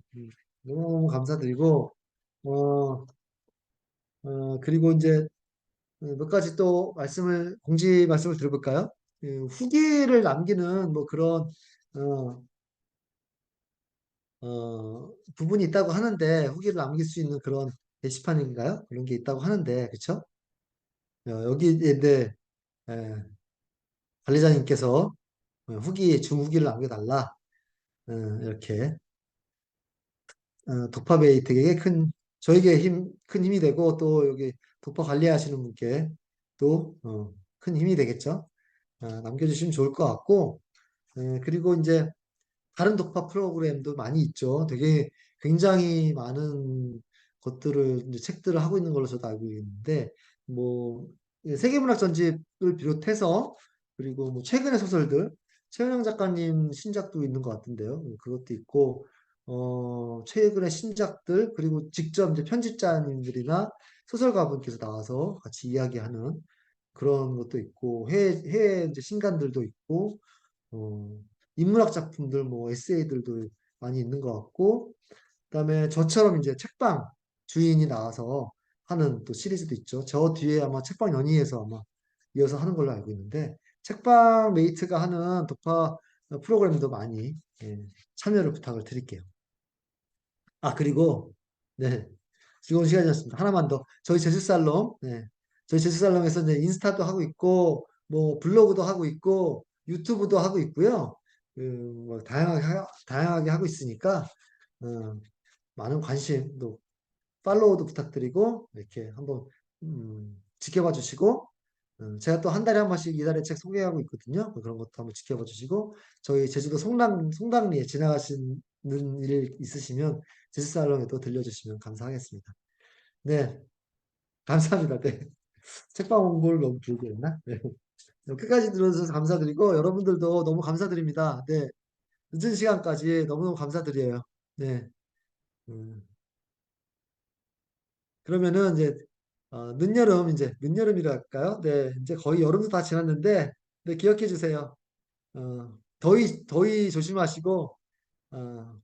너무너무 감사드리고, 어, 그리고 이제 몇 가지 또 공지 말씀을 드려볼까요? 후기를 남기는 뭐 그런, 어, 부분이 있다고 하는데, 후기를 남길 수 있는 그런 게시판인가요? 그런 게 있다고 하는데, 그쵸? 여기에, 예, 관리자님께서 중후기를 남겨달라. 이렇게 독파베이트에게 저에게 큰 힘이 되고 또 여기 독파 관리하시는 분께 또 큰 힘이 되겠죠. 남겨주시면 좋을 것 같고, 그리고 이제 다른 독파 프로그램도 많이 있죠. 되게 굉장히 많은 것들을 이제 책들을 하고 있는 걸로 저도 알고 있는데, 뭐 세계문학 전집을 비롯해서 그리고 뭐 최근의 소설들 최은영 작가님 신작도 있는 것 같은데요. 그것도 있고 최근의 신작들 그리고 직접 이제 편집자님들이나 소설가분께서 나와서 같이 이야기하는 그런 것도 있고 해외 이제 신간들도 있고 어, 인문학 작품들, 뭐, 에세이들도 많이 있는 것 같고, 그다음에 저처럼 이제 책방 주인이 나와서 하는 또 시리즈도 있죠. 저 뒤에 아마 책방 연의에서 아마 이어서 하는 걸로 알고 있는데, 책방 메이트가 하는 독파 프로그램도 많이 참여를 부탁을 드릴게요. 그리고, 네. 즐거운 시간이었습니다. 하나만 더. 저희 제주살롱에서 이제 인스타도 하고 있고, 뭐, 블로그도 하고 있고, 유튜브도 하고 있고요. 뭐, 다양하게 하고 있으니까, 어, 많은 관심도, 팔로우도 부탁드리고, 이렇게 한번, 지켜봐 주시고, 제가 또 한 달에 한 번씩 이달의 책 소개하고 있거든요. 그런 것도 한번 지켜봐 주시고, 저희 제주도 송당리에 지나가시는 일 있으시면, 제주살롱에도 들려주시면 감사하겠습니다. 네, 감사합니다. 네. 책방 홍보를 너무 길게 했나? 네. 끝까지 들어주셔서 감사드리고, 여러분들도 너무 감사드립니다. 네. 늦은 시간까지 너무너무 감사드려요. 네. 음, 그러면은 이제, 늦여름이랄까요? 네. 이제 거의 여름도 다 지났는데, 네, 기억해 주세요. 더위 조심하시고, 어,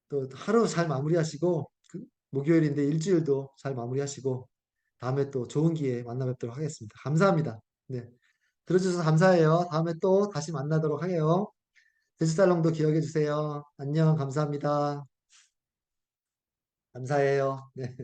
또 하루 잘 마무리하시고, 목요일인데 일주일도 잘 마무리하시고, 다음에 또 좋은 기회에 만나 뵙도록 하겠습니다. 감사합니다. 네. 들어주셔서 감사해요. 다음에 또 다시 만나도록 하게요. 제주살롱도 기억해 주세요. 안녕, 감사합니다. 감사해요. 네.